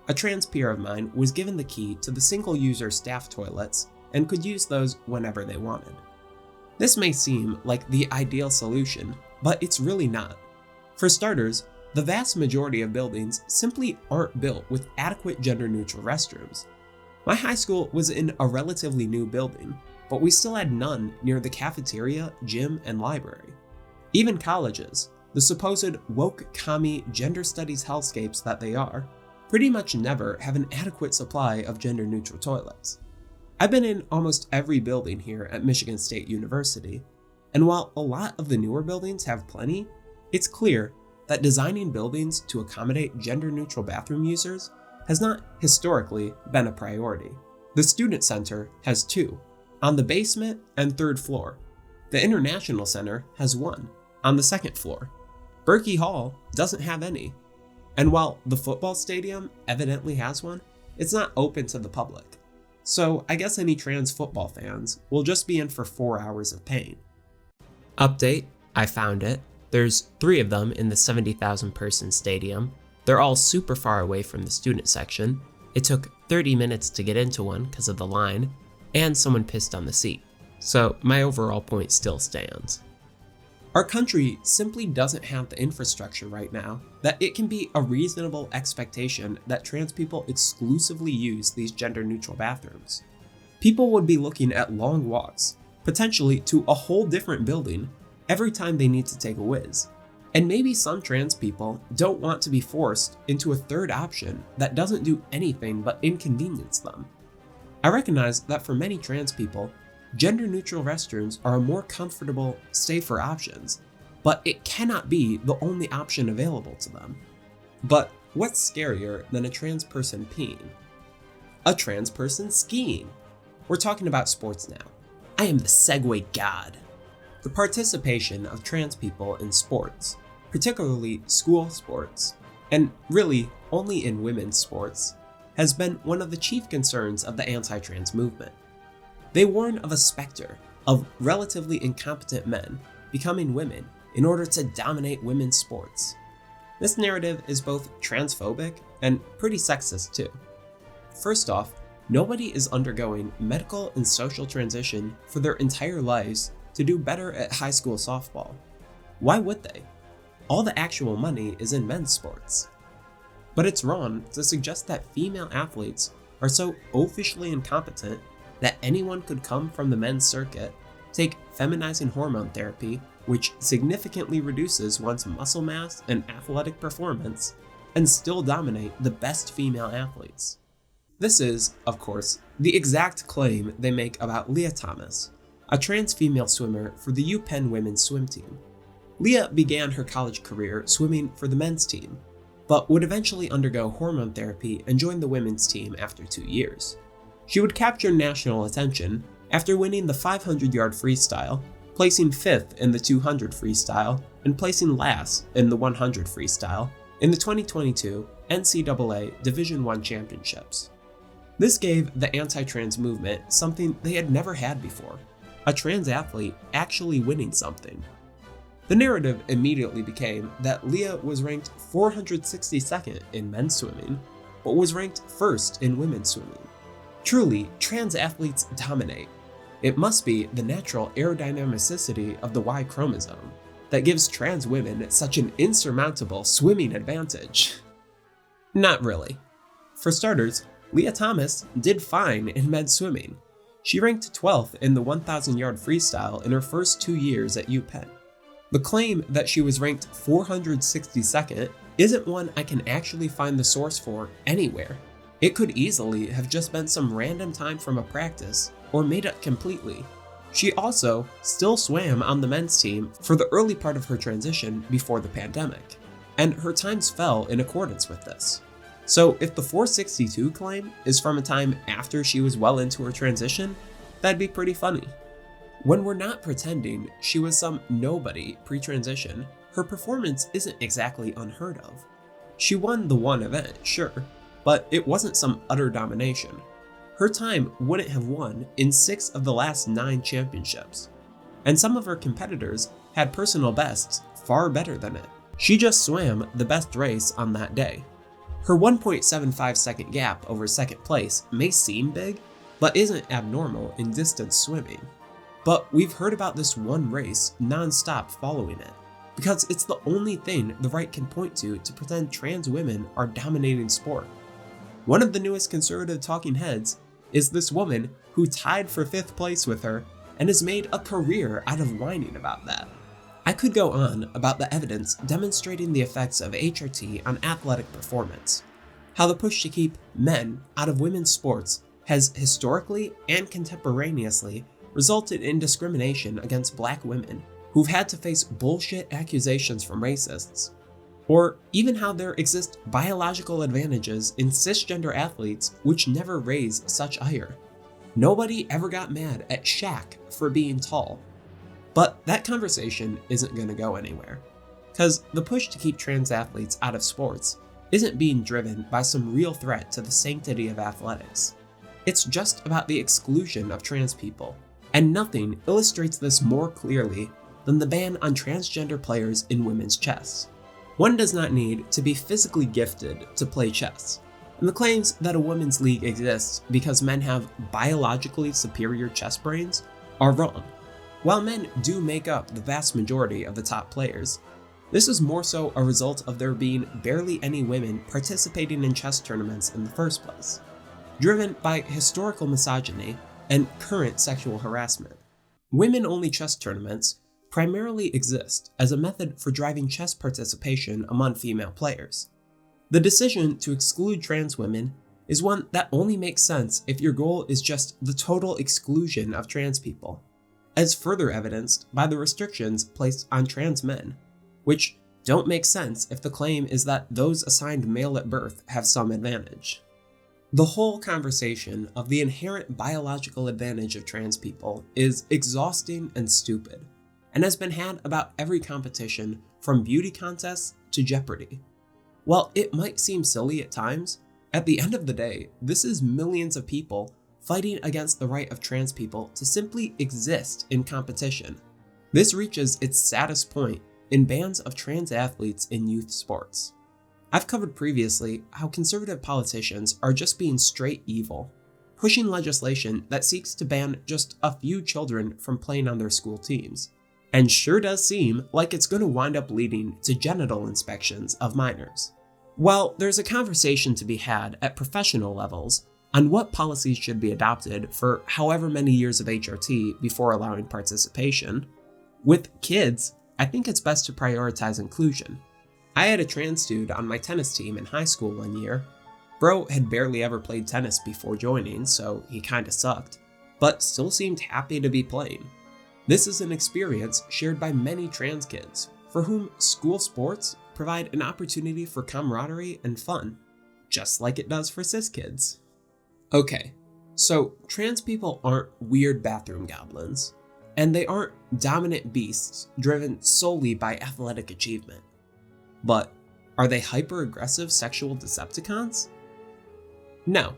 A trans peer of mine was given the key to the single-user staff toilets and could use those whenever they wanted. This may seem like the ideal solution, but it's really not. For starters, the vast majority of buildings simply aren't built with adequate gender-neutral restrooms. My high school was in a relatively new building, but we still had none near the cafeteria, gym, and library. Even colleges, the supposed woke commie gender studies hellscapes that they are, pretty much never have an adequate supply of gender-neutral toilets. I've been in almost every building here at Michigan State University, and while a lot of the newer buildings have plenty, it's clear that designing buildings to accommodate gender-neutral bathroom users has not historically been a priority. The Student Center has 2, on the basement and 3rd floor. The International Center has 1, on the 2nd floor. Berkey Hall doesn't have any. And while the football stadium evidently has one, it's not open to the public. So I guess any trans football fans will just be in for 4 hours of pain. Update, I found it. There's 3 of them in the 70,000 person stadium. They're all super far away from the student section. It took 30 minutes to get into one because of the line, and someone pissed on the seat. So my overall point still stands. Our country simply doesn't have the infrastructure right now that it can be a reasonable expectation that trans people exclusively use these gender-neutral bathrooms. People would be looking at long walks, potentially to a whole different building, every time they need to take a whiz. And maybe some trans people don't want to be forced into a third option that doesn't do anything but inconvenience them. I recognize that for many trans people, gender-neutral restrooms are a more comfortable, safer options, but it cannot be the only option available to them. But what's scarier than a trans person peeing? A trans person skiing. We're talking about sports now. I am the Segway god. The participation of trans people in sports, particularly school sports, and really only in women's sports, has been one of the chief concerns of the anti-trans movement. They warn of a specter of relatively incompetent men becoming women in order to dominate women's sports. This narrative is both transphobic and pretty sexist too. First off, nobody is undergoing medical and social transition for their entire lives to do better at high school softball. Why would they? All the actual money is in men's sports. But it's wrong to suggest that female athletes are so oafishly incompetent that anyone could come from the men's circuit, take feminizing hormone therapy, which significantly reduces one's muscle mass and athletic performance, and still dominate the best female athletes. This is, of course, the exact claim they make about Leah Thomas, a trans female swimmer for the UPenn women's swim team. Leah began her college career swimming for the men's team, but would eventually undergo hormone therapy and join the women's team after 2 years. She would capture national attention after winning the 500-yard freestyle, placing 5th in the 200 freestyle, and placing last in the 100 freestyle in the 2022 NCAA Division I championships. This gave the anti-trans movement something they had never had before, a trans athlete actually winning something. The narrative immediately became that Leah was ranked 462nd in men's swimming, but was ranked 1st in women's swimming. Truly, trans athletes dominate. It must be the natural aerodynamicity of the Y chromosome that gives trans women such an insurmountable swimming advantage. Not really. For starters, Leah Thomas did fine in men's swimming. She ranked 12th in the 1,000-yard freestyle in her first 2 years at UPenn. The claim that she was ranked 462nd isn't one I can actually find the source for anywhere. It could easily have just been some random time from a practice, or made up completely. She also still swam on the men's team for the early part of her transition before the pandemic, and her times fell in accordance with this. So if the 462 claim is from a time after she was well into her transition, that'd be pretty funny. When we're not pretending she was some nobody pre-transition, her performance isn't exactly unheard of. She won the one event, sure, but it wasn't some utter domination. Her time wouldn't have won in 6 of the last 9 championships, and some of her competitors had personal bests far better than it. She just swam the best race on that day. Her 1.75 second gap over second place may seem big, but isn't abnormal in distance swimming. But we've heard about this one race non-stop following it, because it's the only thing the right can point to pretend trans women are dominating sport. One of the newest conservative talking heads is this woman who tied for 5th place with her and has made a career out of whining about that. I could go on about the evidence demonstrating the effects of HRT on athletic performance, how the push to keep men out of women's sports has historically and contemporaneously resulted in discrimination against Black women who've had to face bullshit accusations from racists, or even how there exist biological advantages in cisgender athletes which never raise such ire. Nobody ever got mad at Shaq for being tall. But that conversation isn't going to go anywhere, because the push to keep trans athletes out of sports isn't being driven by some real threat to the sanctity of athletics. It's just about the exclusion of trans people, and nothing illustrates this more clearly than the ban on transgender players in women's chess. One does not need to be physically gifted to play chess, and the claims that a women's league exists because men have biologically superior chess brains are wrong. While men do make up the vast majority of the top players, this is more so a result of there being barely any women participating in chess tournaments in the first place, driven by historical misogyny and current sexual harassment. Women-only chess tournaments primarily exist as a method for driving chess participation among female players. The decision to exclude trans women is one that only makes sense if your goal is just the total exclusion of trans people, as further evidenced by the restrictions placed on trans men, which don't make sense if the claim is that those assigned male at birth have some advantage. The whole conversation of the inherent biological advantage of trans people is exhausting and stupid, and has been had about every competition from beauty contests to Jeopardy! While it might seem silly at times, at the end of the day, this is millions of people fighting against the right of trans people to simply exist in competition. This reaches its saddest point in bans of trans athletes in youth sports. I've covered previously how conservative politicians are just being straight evil, pushing legislation that seeks to ban just a few children from playing on their school teams, and sure does seem like it's going to wind up leading to genital inspections of minors. While there's a conversation to be had at professional levels on what policies should be adopted for however many years of HRT before allowing participation, with kids, I think it's best to prioritize inclusion. I had a trans dude on my tennis team in high school one year. Bro had barely ever played tennis before joining, so he kinda sucked, but still seemed happy to be playing. This is an experience shared by many trans kids, for whom school sports provide an opportunity for camaraderie and fun, just like it does for cis kids. Okay, so trans people aren't weird bathroom goblins, and they aren't dominant beasts driven solely by athletic achievement. But are they hyper-aggressive sexual Decepticons? No.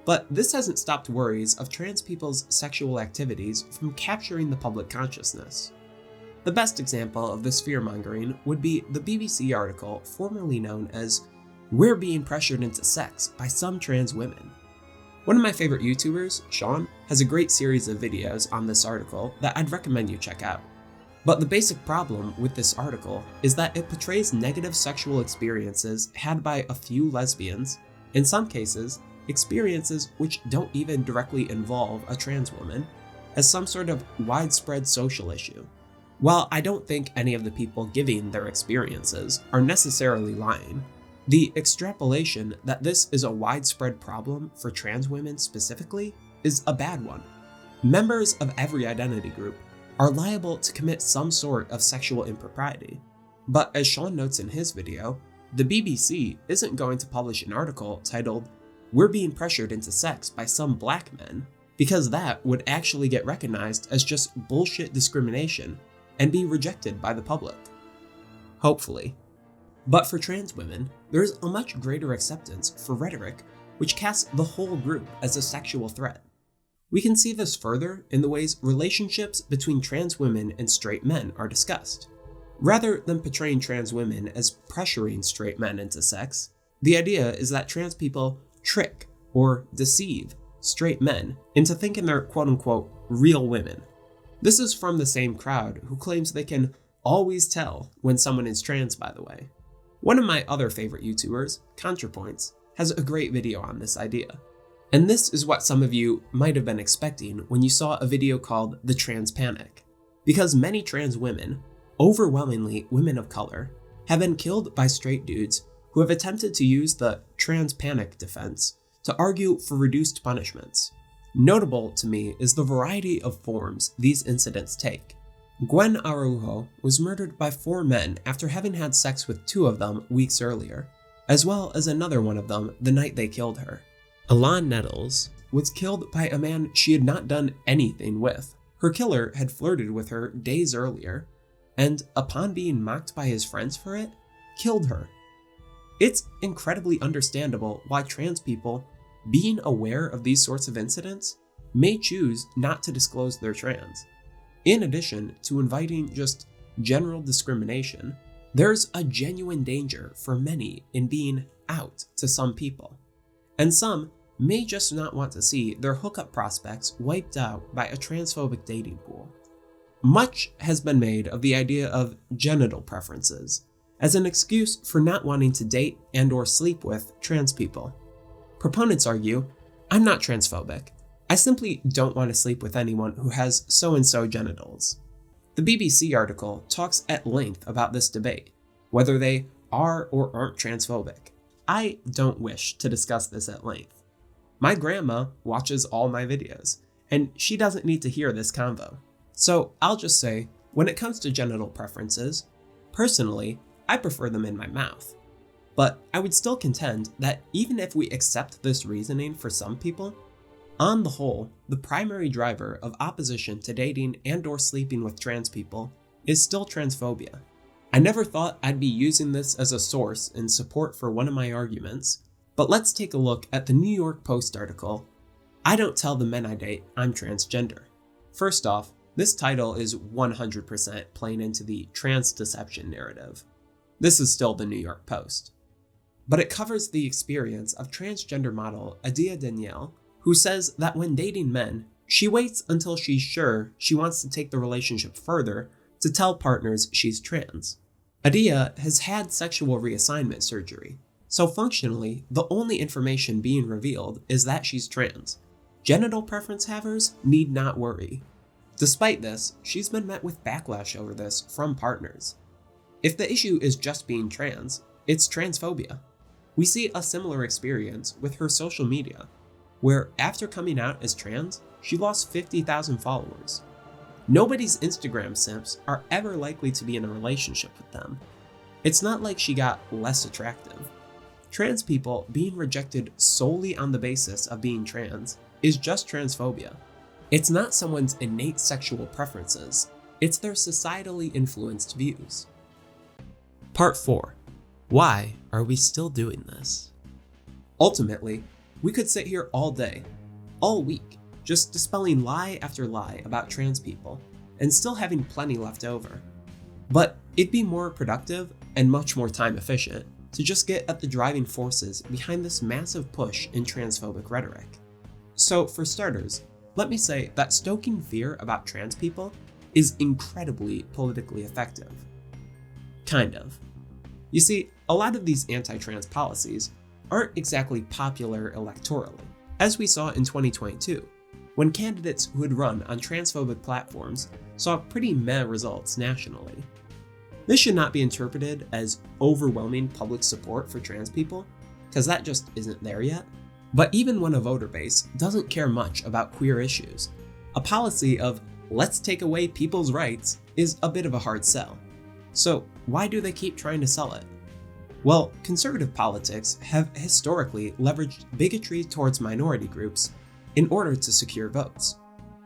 But this hasn't stopped worries of trans people's sexual activities from capturing the public consciousness. The best example of this fear-mongering would be the BBC article formerly known as "We're Being Pressured into Sex by Some Trans Women." One of my favorite YouTubers, Sean, has a great series of videos on this article that I'd recommend you check out. But the basic problem with this article is that it portrays negative sexual experiences had by a few lesbians, in some cases, experiences which don't even directly involve a trans woman, as some sort of widespread social issue. While I don't think any of the people giving their experiences are necessarily lying, the extrapolation that this is a widespread problem for trans women specifically is a bad one. Members of every identity group are liable to commit some sort of sexual impropriety, but as Sean notes in his video, the BBC isn't going to publish an article titled "We're Being Pressured into Sex by Some Black Men," because that would actually get recognized as just bullshit discrimination and be rejected by the public. Hopefully. But for trans women, there's a much greater acceptance for rhetoric which casts the whole group as a sexual threat. We can see this further in the ways relationships between trans women and straight men are discussed. Rather than portraying trans women as pressuring straight men into sex, the idea is that trans people trick or deceive straight men into thinking they're quote-unquote real women. This is from the same crowd who claims they can always tell when someone is trans, by the way. One of my other favorite YouTubers, ContraPoints, has a great video on this idea. And this is what some of you might have been expecting when you saw a video called The Trans Panic. Because many trans women, overwhelmingly women of color, have been killed by straight dudes who have attempted to use the trans panic defense to argue for reduced punishments. Notable to me is the variety of forms these incidents take. Gwen Araujo was murdered by 4 men after having had sex with 2 of them weeks earlier, as well as another one of them the night they killed her. Alon Nettles was killed by a man she had not done anything with. Her killer had flirted with her days earlier, and upon being mocked by his friends for it, killed her. It's incredibly understandable why trans people, being aware of these sorts of incidents, may choose not to disclose they're trans. In addition to inviting just general discrimination, there's a genuine danger for many in being out to some people, and some may just not want to see their hookup prospects wiped out by a transphobic dating pool. Much has been made of the idea of genital preferences as an excuse for not wanting to date and/or sleep with trans people. Proponents argue, I'm not transphobic. I simply don't want to sleep with anyone who has so-and-so genitals. The BBC article talks at length about this debate, whether they are or aren't transphobic. I don't wish to discuss this at length. My grandma watches all my videos, and she doesn't need to hear this convo. So I'll just say, when it comes to genital preferences, personally, I prefer them in my mouth. But I would still contend that even if we accept this reasoning for some people, on the whole, the primary driver of opposition to dating and/or sleeping with trans people is still transphobia. I never thought I'd be using this as a source in support for one of my arguments, but let's take a look at the New York Post article, I Don't Tell the Men I Date I'm Transgender. First off, this title is 100% playing into the trans deception narrative. This is still the New York Post. But it covers the experience of transgender model Adia Danielle, who says that when dating men, she waits until she's sure she wants to take the relationship further to tell partners she's trans. Adia has had sexual reassignment surgery, so functionally, the only information being revealed is that she's trans. Genital preference havers need not worry. Despite this, she's been met with backlash over this from partners. If the issue is just being trans, it's transphobia. We see a similar experience with her social media, where after coming out as trans, she lost 50,000 followers. Nobody's Instagram simps are ever likely to be in a relationship with them. It's not like she got less attractive. Trans people being rejected solely on the basis of being trans is just transphobia. It's not someone's innate sexual preferences, it's their societally influenced views. Part 4. Why are we still doing this? Ultimately, we could sit here all day, all week, just dispelling lie after lie about trans people, and still having plenty left over. But it'd be more productive and much more time efficient to just get at the driving forces behind this massive push in transphobic rhetoric. So for starters, let me say that stoking fear about trans people is incredibly politically effective. Kind of. You see, a lot of these anti-trans policies aren't exactly popular electorally, as we saw in 2022, when candidates who had run on transphobic platforms saw pretty meh results nationally. This should not be interpreted as overwhelming public support for trans people, because that just isn't there yet. But even when a voter base doesn't care much about queer issues, a policy of let's take away people's rights is a bit of a hard sell. So why do they keep trying to sell it? Well, conservative politics have historically leveraged bigotry towards minority groups in order to secure votes.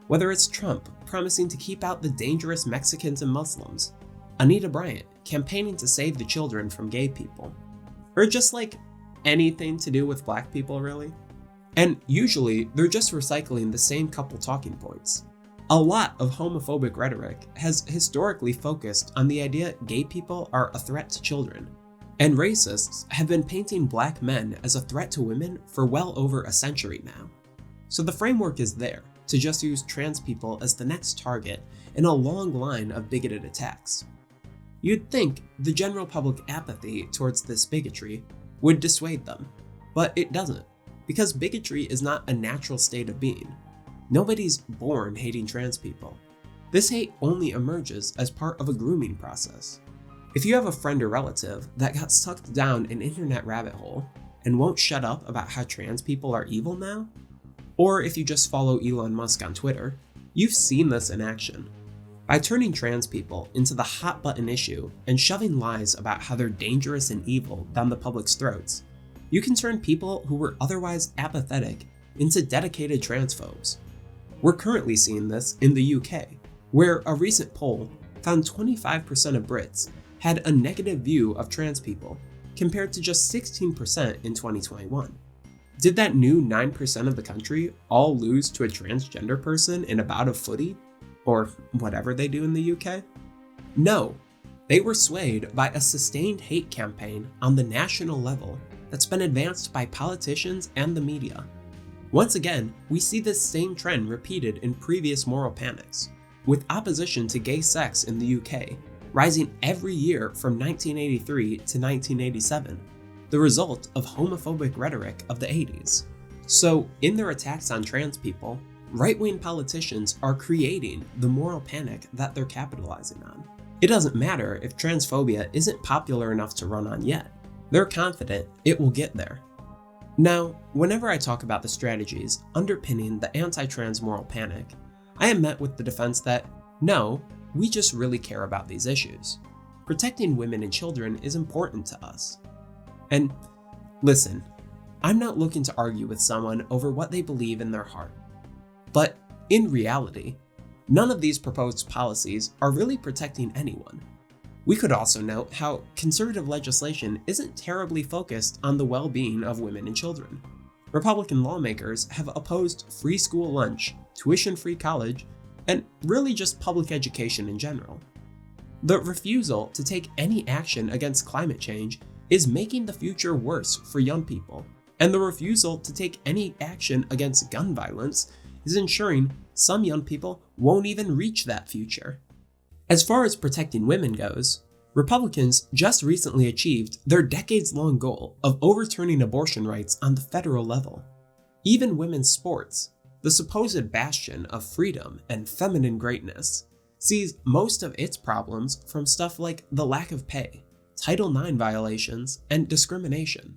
Whether it's Trump promising to keep out the dangerous Mexicans and Muslims, Anita Bryant campaigning to save the children from gay people, or just like anything to do with black people really. And usually they're just recycling the same couple talking points. A lot of homophobic rhetoric has historically focused on the idea gay people are a threat to children, and racists have been painting black men as a threat to women for well over a century now. So the framework is there to just use trans people as the next target in a long line of bigoted attacks. You'd think the general public apathy towards this bigotry would dissuade them, but it doesn't, because bigotry is not a natural state of being. Nobody's born hating trans people. This hate only emerges as part of a grooming process. If you have a friend or relative that got sucked down an internet rabbit hole and won't shut up about how trans people are evil now, or if you just follow Elon Musk on Twitter, you've seen this in action. By turning trans people into the hot button issue and shoving lies about how they're dangerous and evil down the public's throats, you can turn people who were otherwise apathetic into dedicated transphobes. We're currently seeing this in the UK, where a recent poll found 25% of Brits had a negative view of trans people, compared to just 16% in 2021. Did that new 9% of the country all lose to a transgender person in a bout of footy? Or whatever they do in the UK? No, they were swayed by a sustained hate campaign on the national level that's been advanced by politicians and the media. Once again, we see this same trend repeated in previous moral panics, with opposition to gay sex in the UK rising every year from 1983 to 1987, the result of homophobic rhetoric of the 80s. So, in their attacks on trans people, right-wing politicians are creating the moral panic that they're capitalizing on. It doesn't matter if transphobia isn't popular enough to run on yet. They're confident it will get there. Now, whenever I talk about the strategies underpinning the anti-trans moral panic, I am met with the defense that, no, we just really care about these issues. Protecting women and children is important to us. And listen, I'm not looking to argue with someone over what they believe in their heart. But in reality, none of these proposed policies are really protecting anyone. We could also note how conservative legislation isn't terribly focused on the well-being of women and children. Republican lawmakers have opposed free school lunch, tuition-free college, and really just public education in general. The refusal to take any action against climate change is making the future worse for young people, and the refusal to take any action against gun violence is ensuring some young people won't even reach that future. As far as protecting women goes, Republicans just recently achieved their decades-long goal of overturning abortion rights on the federal level. Even women's sports, the supposed bastion of freedom and feminine greatness, sees most of its problems from stuff like the lack of pay, Title IX violations, and discrimination.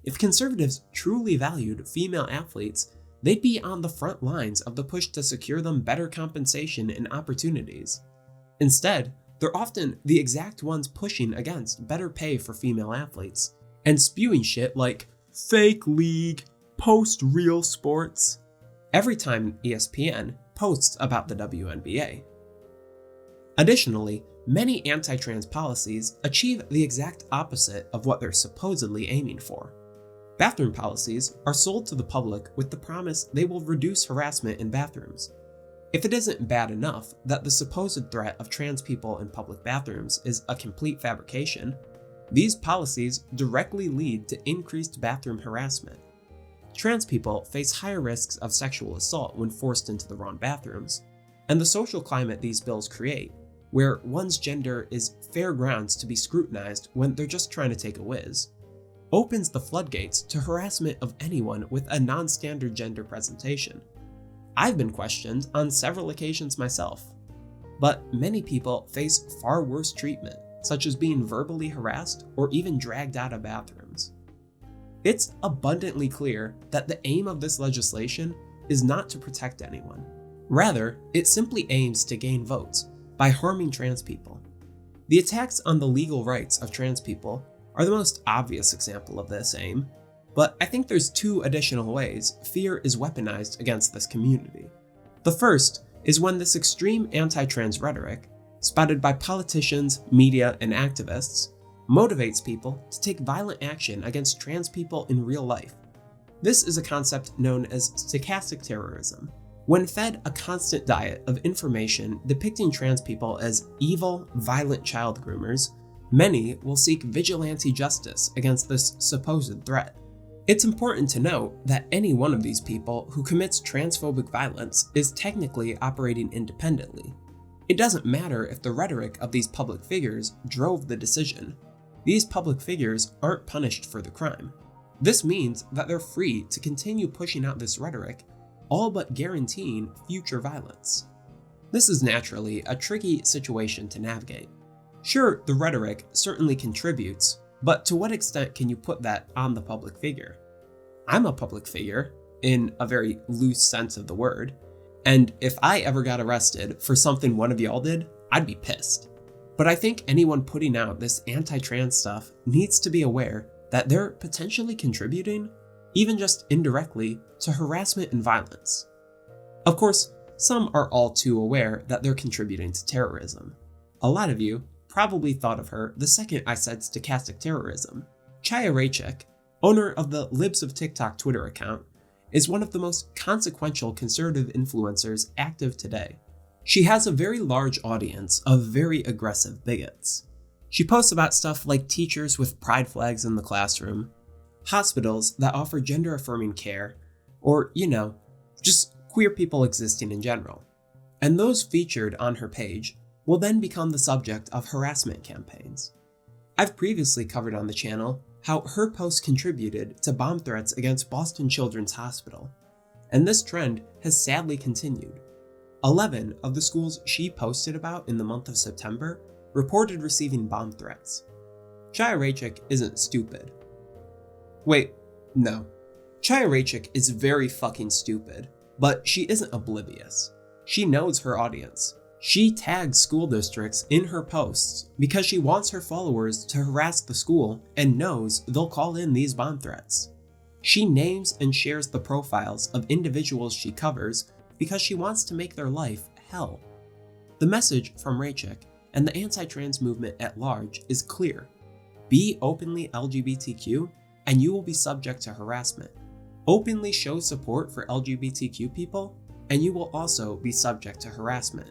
If conservatives truly valued female athletes, they'd be on the front lines of the push to secure them better compensation and opportunities. Instead, they're often the exact ones pushing against better pay for female athletes, and spewing shit like fake league, post-real sports, every time ESPN posts about the WNBA. Additionally, many anti-trans policies achieve the exact opposite of what they're supposedly aiming for. Bathroom policies are sold to the public with the promise they will reduce harassment in bathrooms. If it isn't bad enough that the supposed threat of trans people in public bathrooms is a complete fabrication, these policies directly lead to increased bathroom harassment. Trans people face higher risks of sexual assault when forced into the wrong bathrooms, and the social climate these bills create, where one's gender is fair grounds to be scrutinized when they're just trying to take a whiz, opens the floodgates to harassment of anyone with a non-standard gender presentation. I've been questioned on several occasions myself, but many people face far worse treatment, such as being verbally harassed or even dragged out of bathrooms. It's abundantly clear that the aim of this legislation is not to protect anyone. Rather, it simply aims to gain votes by harming trans people. The attacks on the legal rights of trans people are the most obvious example of this aim, but I think there's two additional ways fear is weaponized against this community. The first is when this extreme anti-trans rhetoric, spouted by politicians, media, and activists, motivates people to take violent action against trans people in real life. This is a concept known as stochastic terrorism. When fed a constant diet of information depicting trans people as evil, violent child groomers, many will seek vigilante justice against this supposed threat. It's important to note that any one of these people who commits transphobic violence is technically operating independently. It doesn't matter if the rhetoric of these public figures drove the decision. These public figures aren't punished for the crime. This means that they're free to continue pushing out this rhetoric, all but guaranteeing future violence. This is naturally a tricky situation to navigate. Sure, the rhetoric certainly contributes, but to what extent can you put that on the public figure? I'm a public figure, in a very loose sense of the word, And if I ever got arrested for something one of y'all did, I'd be pissed. But I think anyone putting out this anti-trans stuff needs to be aware that they're potentially contributing, even just indirectly, to harassment and violence. Of course, some are all too aware that they're contributing to terrorism. A lot of you probably thought of her the second I said stochastic terrorism. Chaya Raichik, owner of the Libs of TikTok Twitter account, is one of the most consequential conservative influencers active today. She has a very large audience of very aggressive bigots. She posts about stuff like teachers with pride flags in the classroom, hospitals that offer gender-affirming care, or, just queer people existing in general. And those featured on her page will then become the subject of harassment campaigns. I've previously covered on the channel how her posts contributed to bomb threats against Boston Children's Hospital, and this trend has sadly continued. 11 of the schools she posted about in the month of September reported receiving bomb threats. Chaya Raichik isn't stupid. Wait, no. Chaya Raichik is very fucking stupid, but she isn't oblivious. She knows her audience. She tags school districts in her posts because she wants her followers to harass the school and knows they'll call in these bomb threats. She names and shares the profiles of individuals she covers because she wants to make their life hell. The message from Raichik and the anti-trans movement at large is clear. Be openly LGBTQ and you will be subject to harassment. Openly show support for LGBTQ people and you will also be subject to harassment.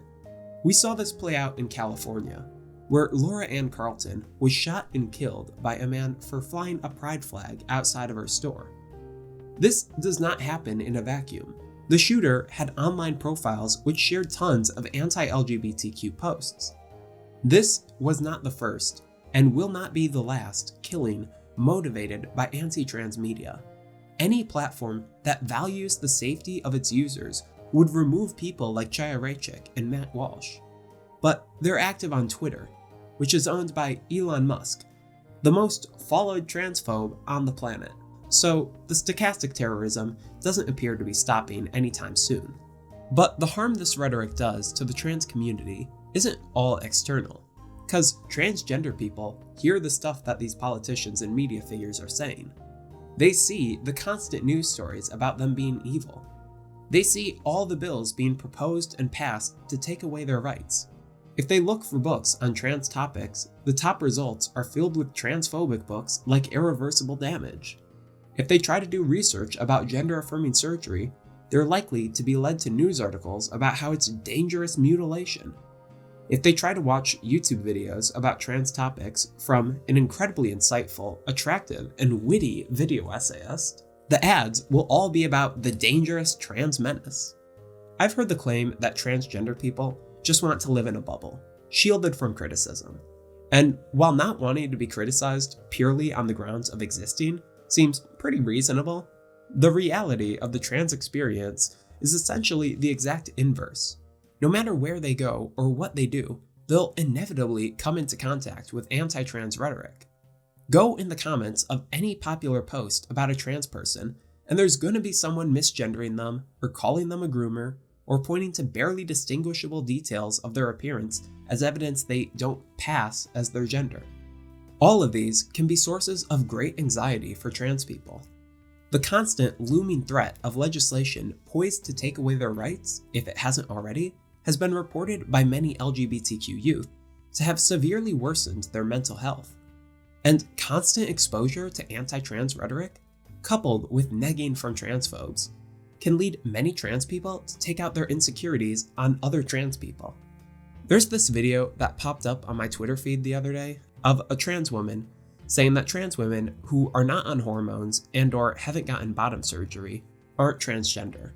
We saw this play out in California, where Laura Ann Carlton was shot and killed by a man for flying a pride flag outside of her store. This does not happen in a vacuum. The shooter had online profiles which shared tons of anti-LGBTQ posts. This was not the first, and will not be the last, killing motivated by anti-trans media. Any platform that values the safety of its users would remove people like Chaya Raichik and Matt Walsh. But they're active on Twitter, which is owned by Elon Musk, the most followed transphobe on the planet. So the stochastic terrorism doesn't appear to be stopping anytime soon. But the harm this rhetoric does to the trans community isn't all external, because transgender people hear the stuff that these politicians and media figures are saying. They see the constant news stories about them being evil. They see all the bills being proposed and passed to take away their rights. If they look for books on trans topics, the top results are filled with transphobic books like Irreversible Damage. If they try to do research about gender-affirming surgery, they're likely to be led to news articles about how it's dangerous mutilation. If they try to watch YouTube videos about trans topics from an incredibly insightful, attractive, and witty video essayist, the ads will all be about the dangerous trans menace. I've heard the claim that transgender people just want to live in a bubble, shielded from criticism. And while not wanting to be criticized purely on the grounds of existing seems pretty reasonable, the reality of the trans experience is essentially the exact inverse. No matter where they go or what they do, they'll inevitably come into contact with anti-trans rhetoric. Go in the comments of any popular post about a trans person, and there's going to be someone misgendering them, or calling them a groomer, or pointing to barely distinguishable details of their appearance as evidence they don't pass as their gender. All of these can be sources of great anxiety for trans people. The constant looming threat of legislation poised to take away their rights, if it hasn't already, has been reported by many LGBTQ youth to have severely worsened their mental health. And constant exposure to anti-trans rhetoric, coupled with negging from transphobes, can lead many trans people to take out their insecurities on other trans people. There's this video that popped up on my Twitter feed the other day of a trans woman saying that trans women who are not on hormones and/or haven't gotten bottom surgery aren't transgender.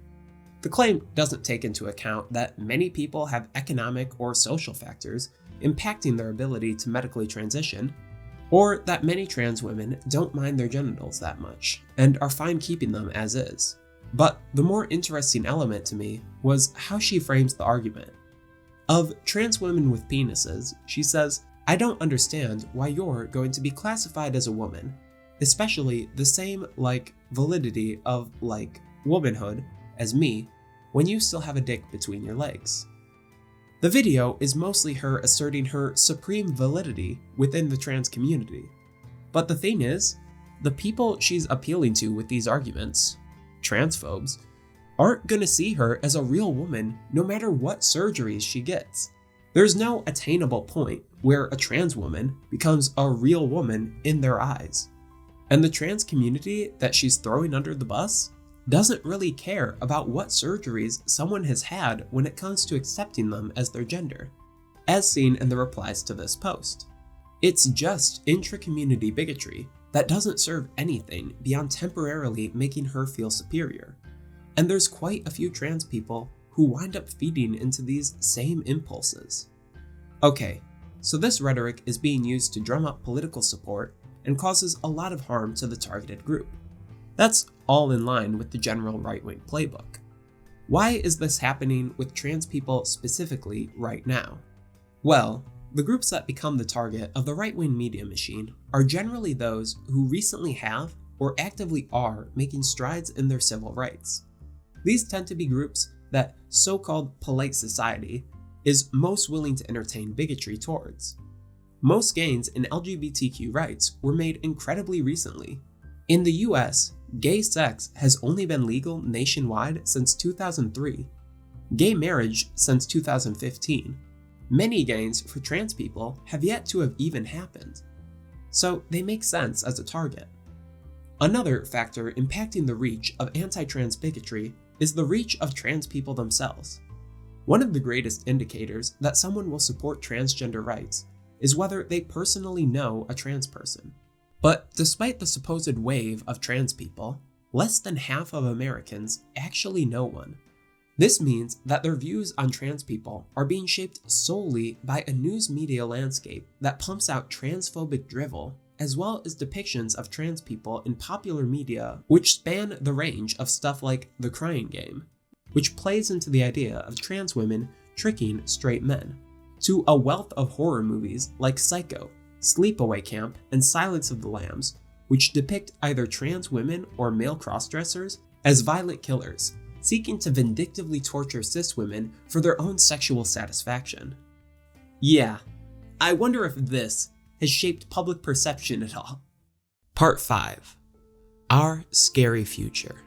The claim doesn't take into account that many people have economic or social factors impacting their ability to medically transition, or that many trans women don't mind their genitals that much and are fine keeping them as is. But the more interesting element to me was how she frames the argument. Of trans women with penises, she says, "I don't understand why you're going to be classified as a woman, especially the same validity of womanhood as me, when you still have a dick between your legs. The video is mostly her asserting her supreme validity within the trans community. But the thing is, the people she's appealing to with these arguments, transphobes, aren't gonna see her as a real woman no matter what surgeries she gets. There's no attainable point where a trans woman becomes a real woman in their eyes. And the trans community that she's throwing under the bus doesn't really care about what surgeries someone has had when it comes to accepting them as their gender, as seen in the replies to this post. It's just intra-community bigotry that doesn't serve anything beyond temporarily making her feel superior. And there's quite a few trans people who wind up feeding into these same impulses. Okay, so this rhetoric is being used to drum up political support and causes a lot of harm to the targeted group. That's all in line with the general right-wing playbook. Why is this happening with trans people specifically right now? Well, the groups that become the target of the right-wing media machine are generally those who recently have or actively are making strides in their civil rights. These tend to be groups that so-called polite society is most willing to entertain bigotry towards. Most gains in LGBTQ rights were made incredibly recently. In the US, gay sex has only been legal nationwide since 2003, gay marriage since 2015. Many gains for trans people have yet to have even happened, so they make sense as a target. Another factor impacting the reach of anti-trans bigotry is the reach of trans people themselves. One of the greatest indicators that someone will support transgender rights is whether they personally know a trans person. But despite the supposed wave of trans people, less than half of Americans actually know one. This means that their views on trans people are being shaped solely by a news media landscape that pumps out transphobic drivel, as well as depictions of trans people in popular media which span the range of stuff like The Crying Game, which plays into the idea of trans women tricking straight men, to a wealth of horror movies like Psycho, Sleepaway Camp, and Silence of the Lambs, which depict either trans women or male crossdressers as violent killers, seeking to vindictively torture cis women for their own sexual satisfaction. Yeah, I wonder if this has shaped public perception at all. Part 5. Our Scary Future.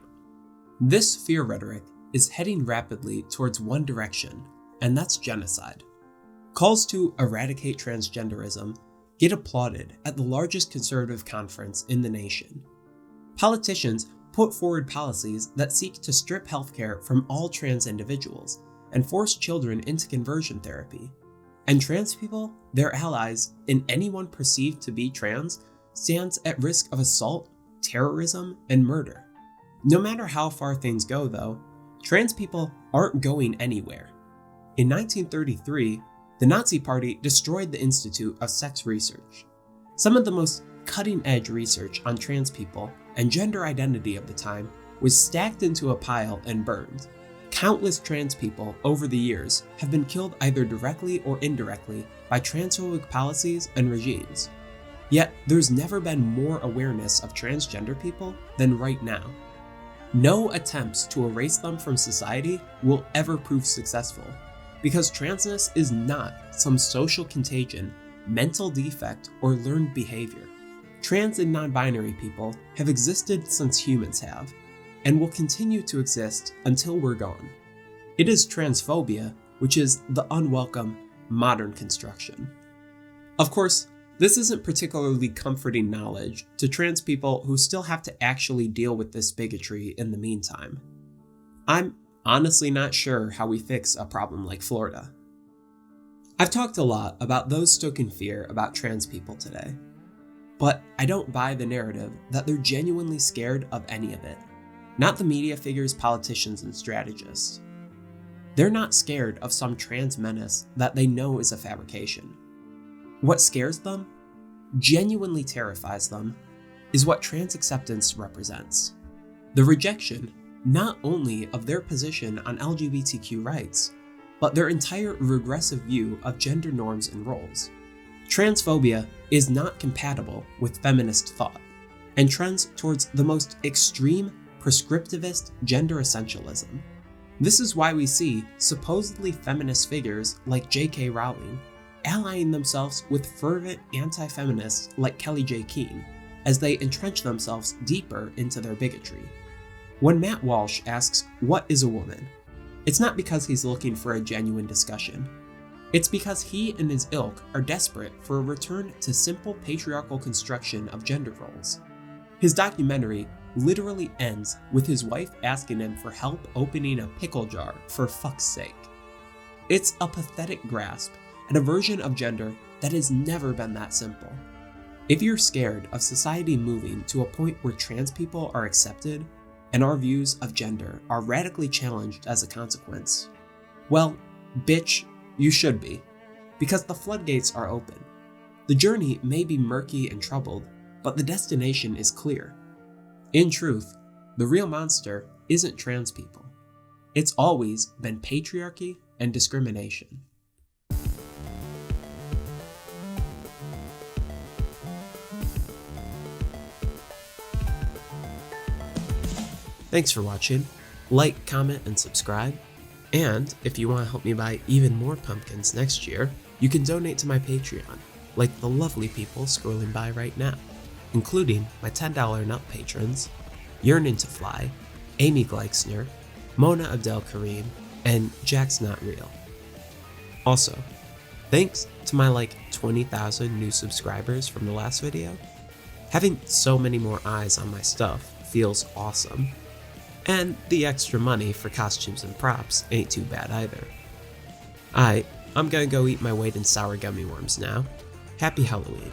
This fear rhetoric is heading rapidly towards one direction, and that's genocide. Calls to eradicate transgenderism get applauded at the largest conservative conference in the nation. Politicians put forward policies that seek to strip healthcare from all trans individuals and force children into conversion therapy. And trans people, their allies, and anyone perceived to be trans stands at risk of assault, terrorism, and murder. No matter how far things go, though, trans people aren't going anywhere. In 1933, the Nazi Party destroyed the Institute of Sex Research. Some of the most cutting-edge research on trans people and gender identity of the time was stacked into a pile and burned. Countless trans people over the years have been killed either directly or indirectly by transphobic policies and regimes. Yet there's never been more awareness of transgender people than right now. No attempts to erase them from society will ever prove successful, because transness is not some social contagion, mental defect, or learned behavior. Trans and non-binary people have existed since humans have, and will continue to exist until we're gone. It is transphobia, which is the unwelcome, modern construction. Of course, this isn't particularly comforting knowledge to trans people who still have to actually deal with this bigotry in the meantime. I'm honestly not sure how we fix a problem like Florida. I've talked a lot about those stoking fear about trans people today, but I don't buy the narrative that they're genuinely scared of any of it. Not the media figures, politicians, and strategists. They're not scared of some trans menace that they know is a fabrication. What scares them, genuinely terrifies them, is what trans acceptance represents. The rejection not only of their position on LGBTQ rights, but their entire regressive view of gender norms and roles. Transphobia is not compatible with feminist thought, and trends towards the most extreme prescriptivist gender essentialism. This is why we see supposedly feminist figures like J.K. Rowling allying themselves with fervent anti-feminists like Kelly J. Keene as they entrench themselves deeper into their bigotry. When Matt Walsh asks, "What is a woman?" it's not because he's looking for a genuine discussion. It's because he and his ilk are desperate for a return to simple patriarchal construction of gender roles. His documentary literally ends with his wife asking him for help opening a pickle jar for fuck's sake. It's a pathetic grasp at a version of gender that has never been that simple. If you're scared of society moving to a point where trans people are accepted and our views of gender are radically challenged as a consequence, well, bitch, you should be, because the floodgates are open. The journey may be murky and troubled, but the destination is clear. In truth, the real monster isn't trans people. It's always been patriarchy and discrimination. Thanks for watching. Like, comment, and subscribe. And if you want to help me buy even more pumpkins next year, you can donate to my Patreon, like the lovely people scrolling by right now, including my $10 and up patrons, Yearning to Fly, Amy Gleixner, Mona Abdel Karim, and Jack's Not Real. Also, thanks to my 20,000 new subscribers from the last video. Having so many more eyes on my stuff feels awesome. And the extra money for costumes and props ain't too bad either. I'm gonna go eat my weight in sour gummy worms now. Happy Halloween.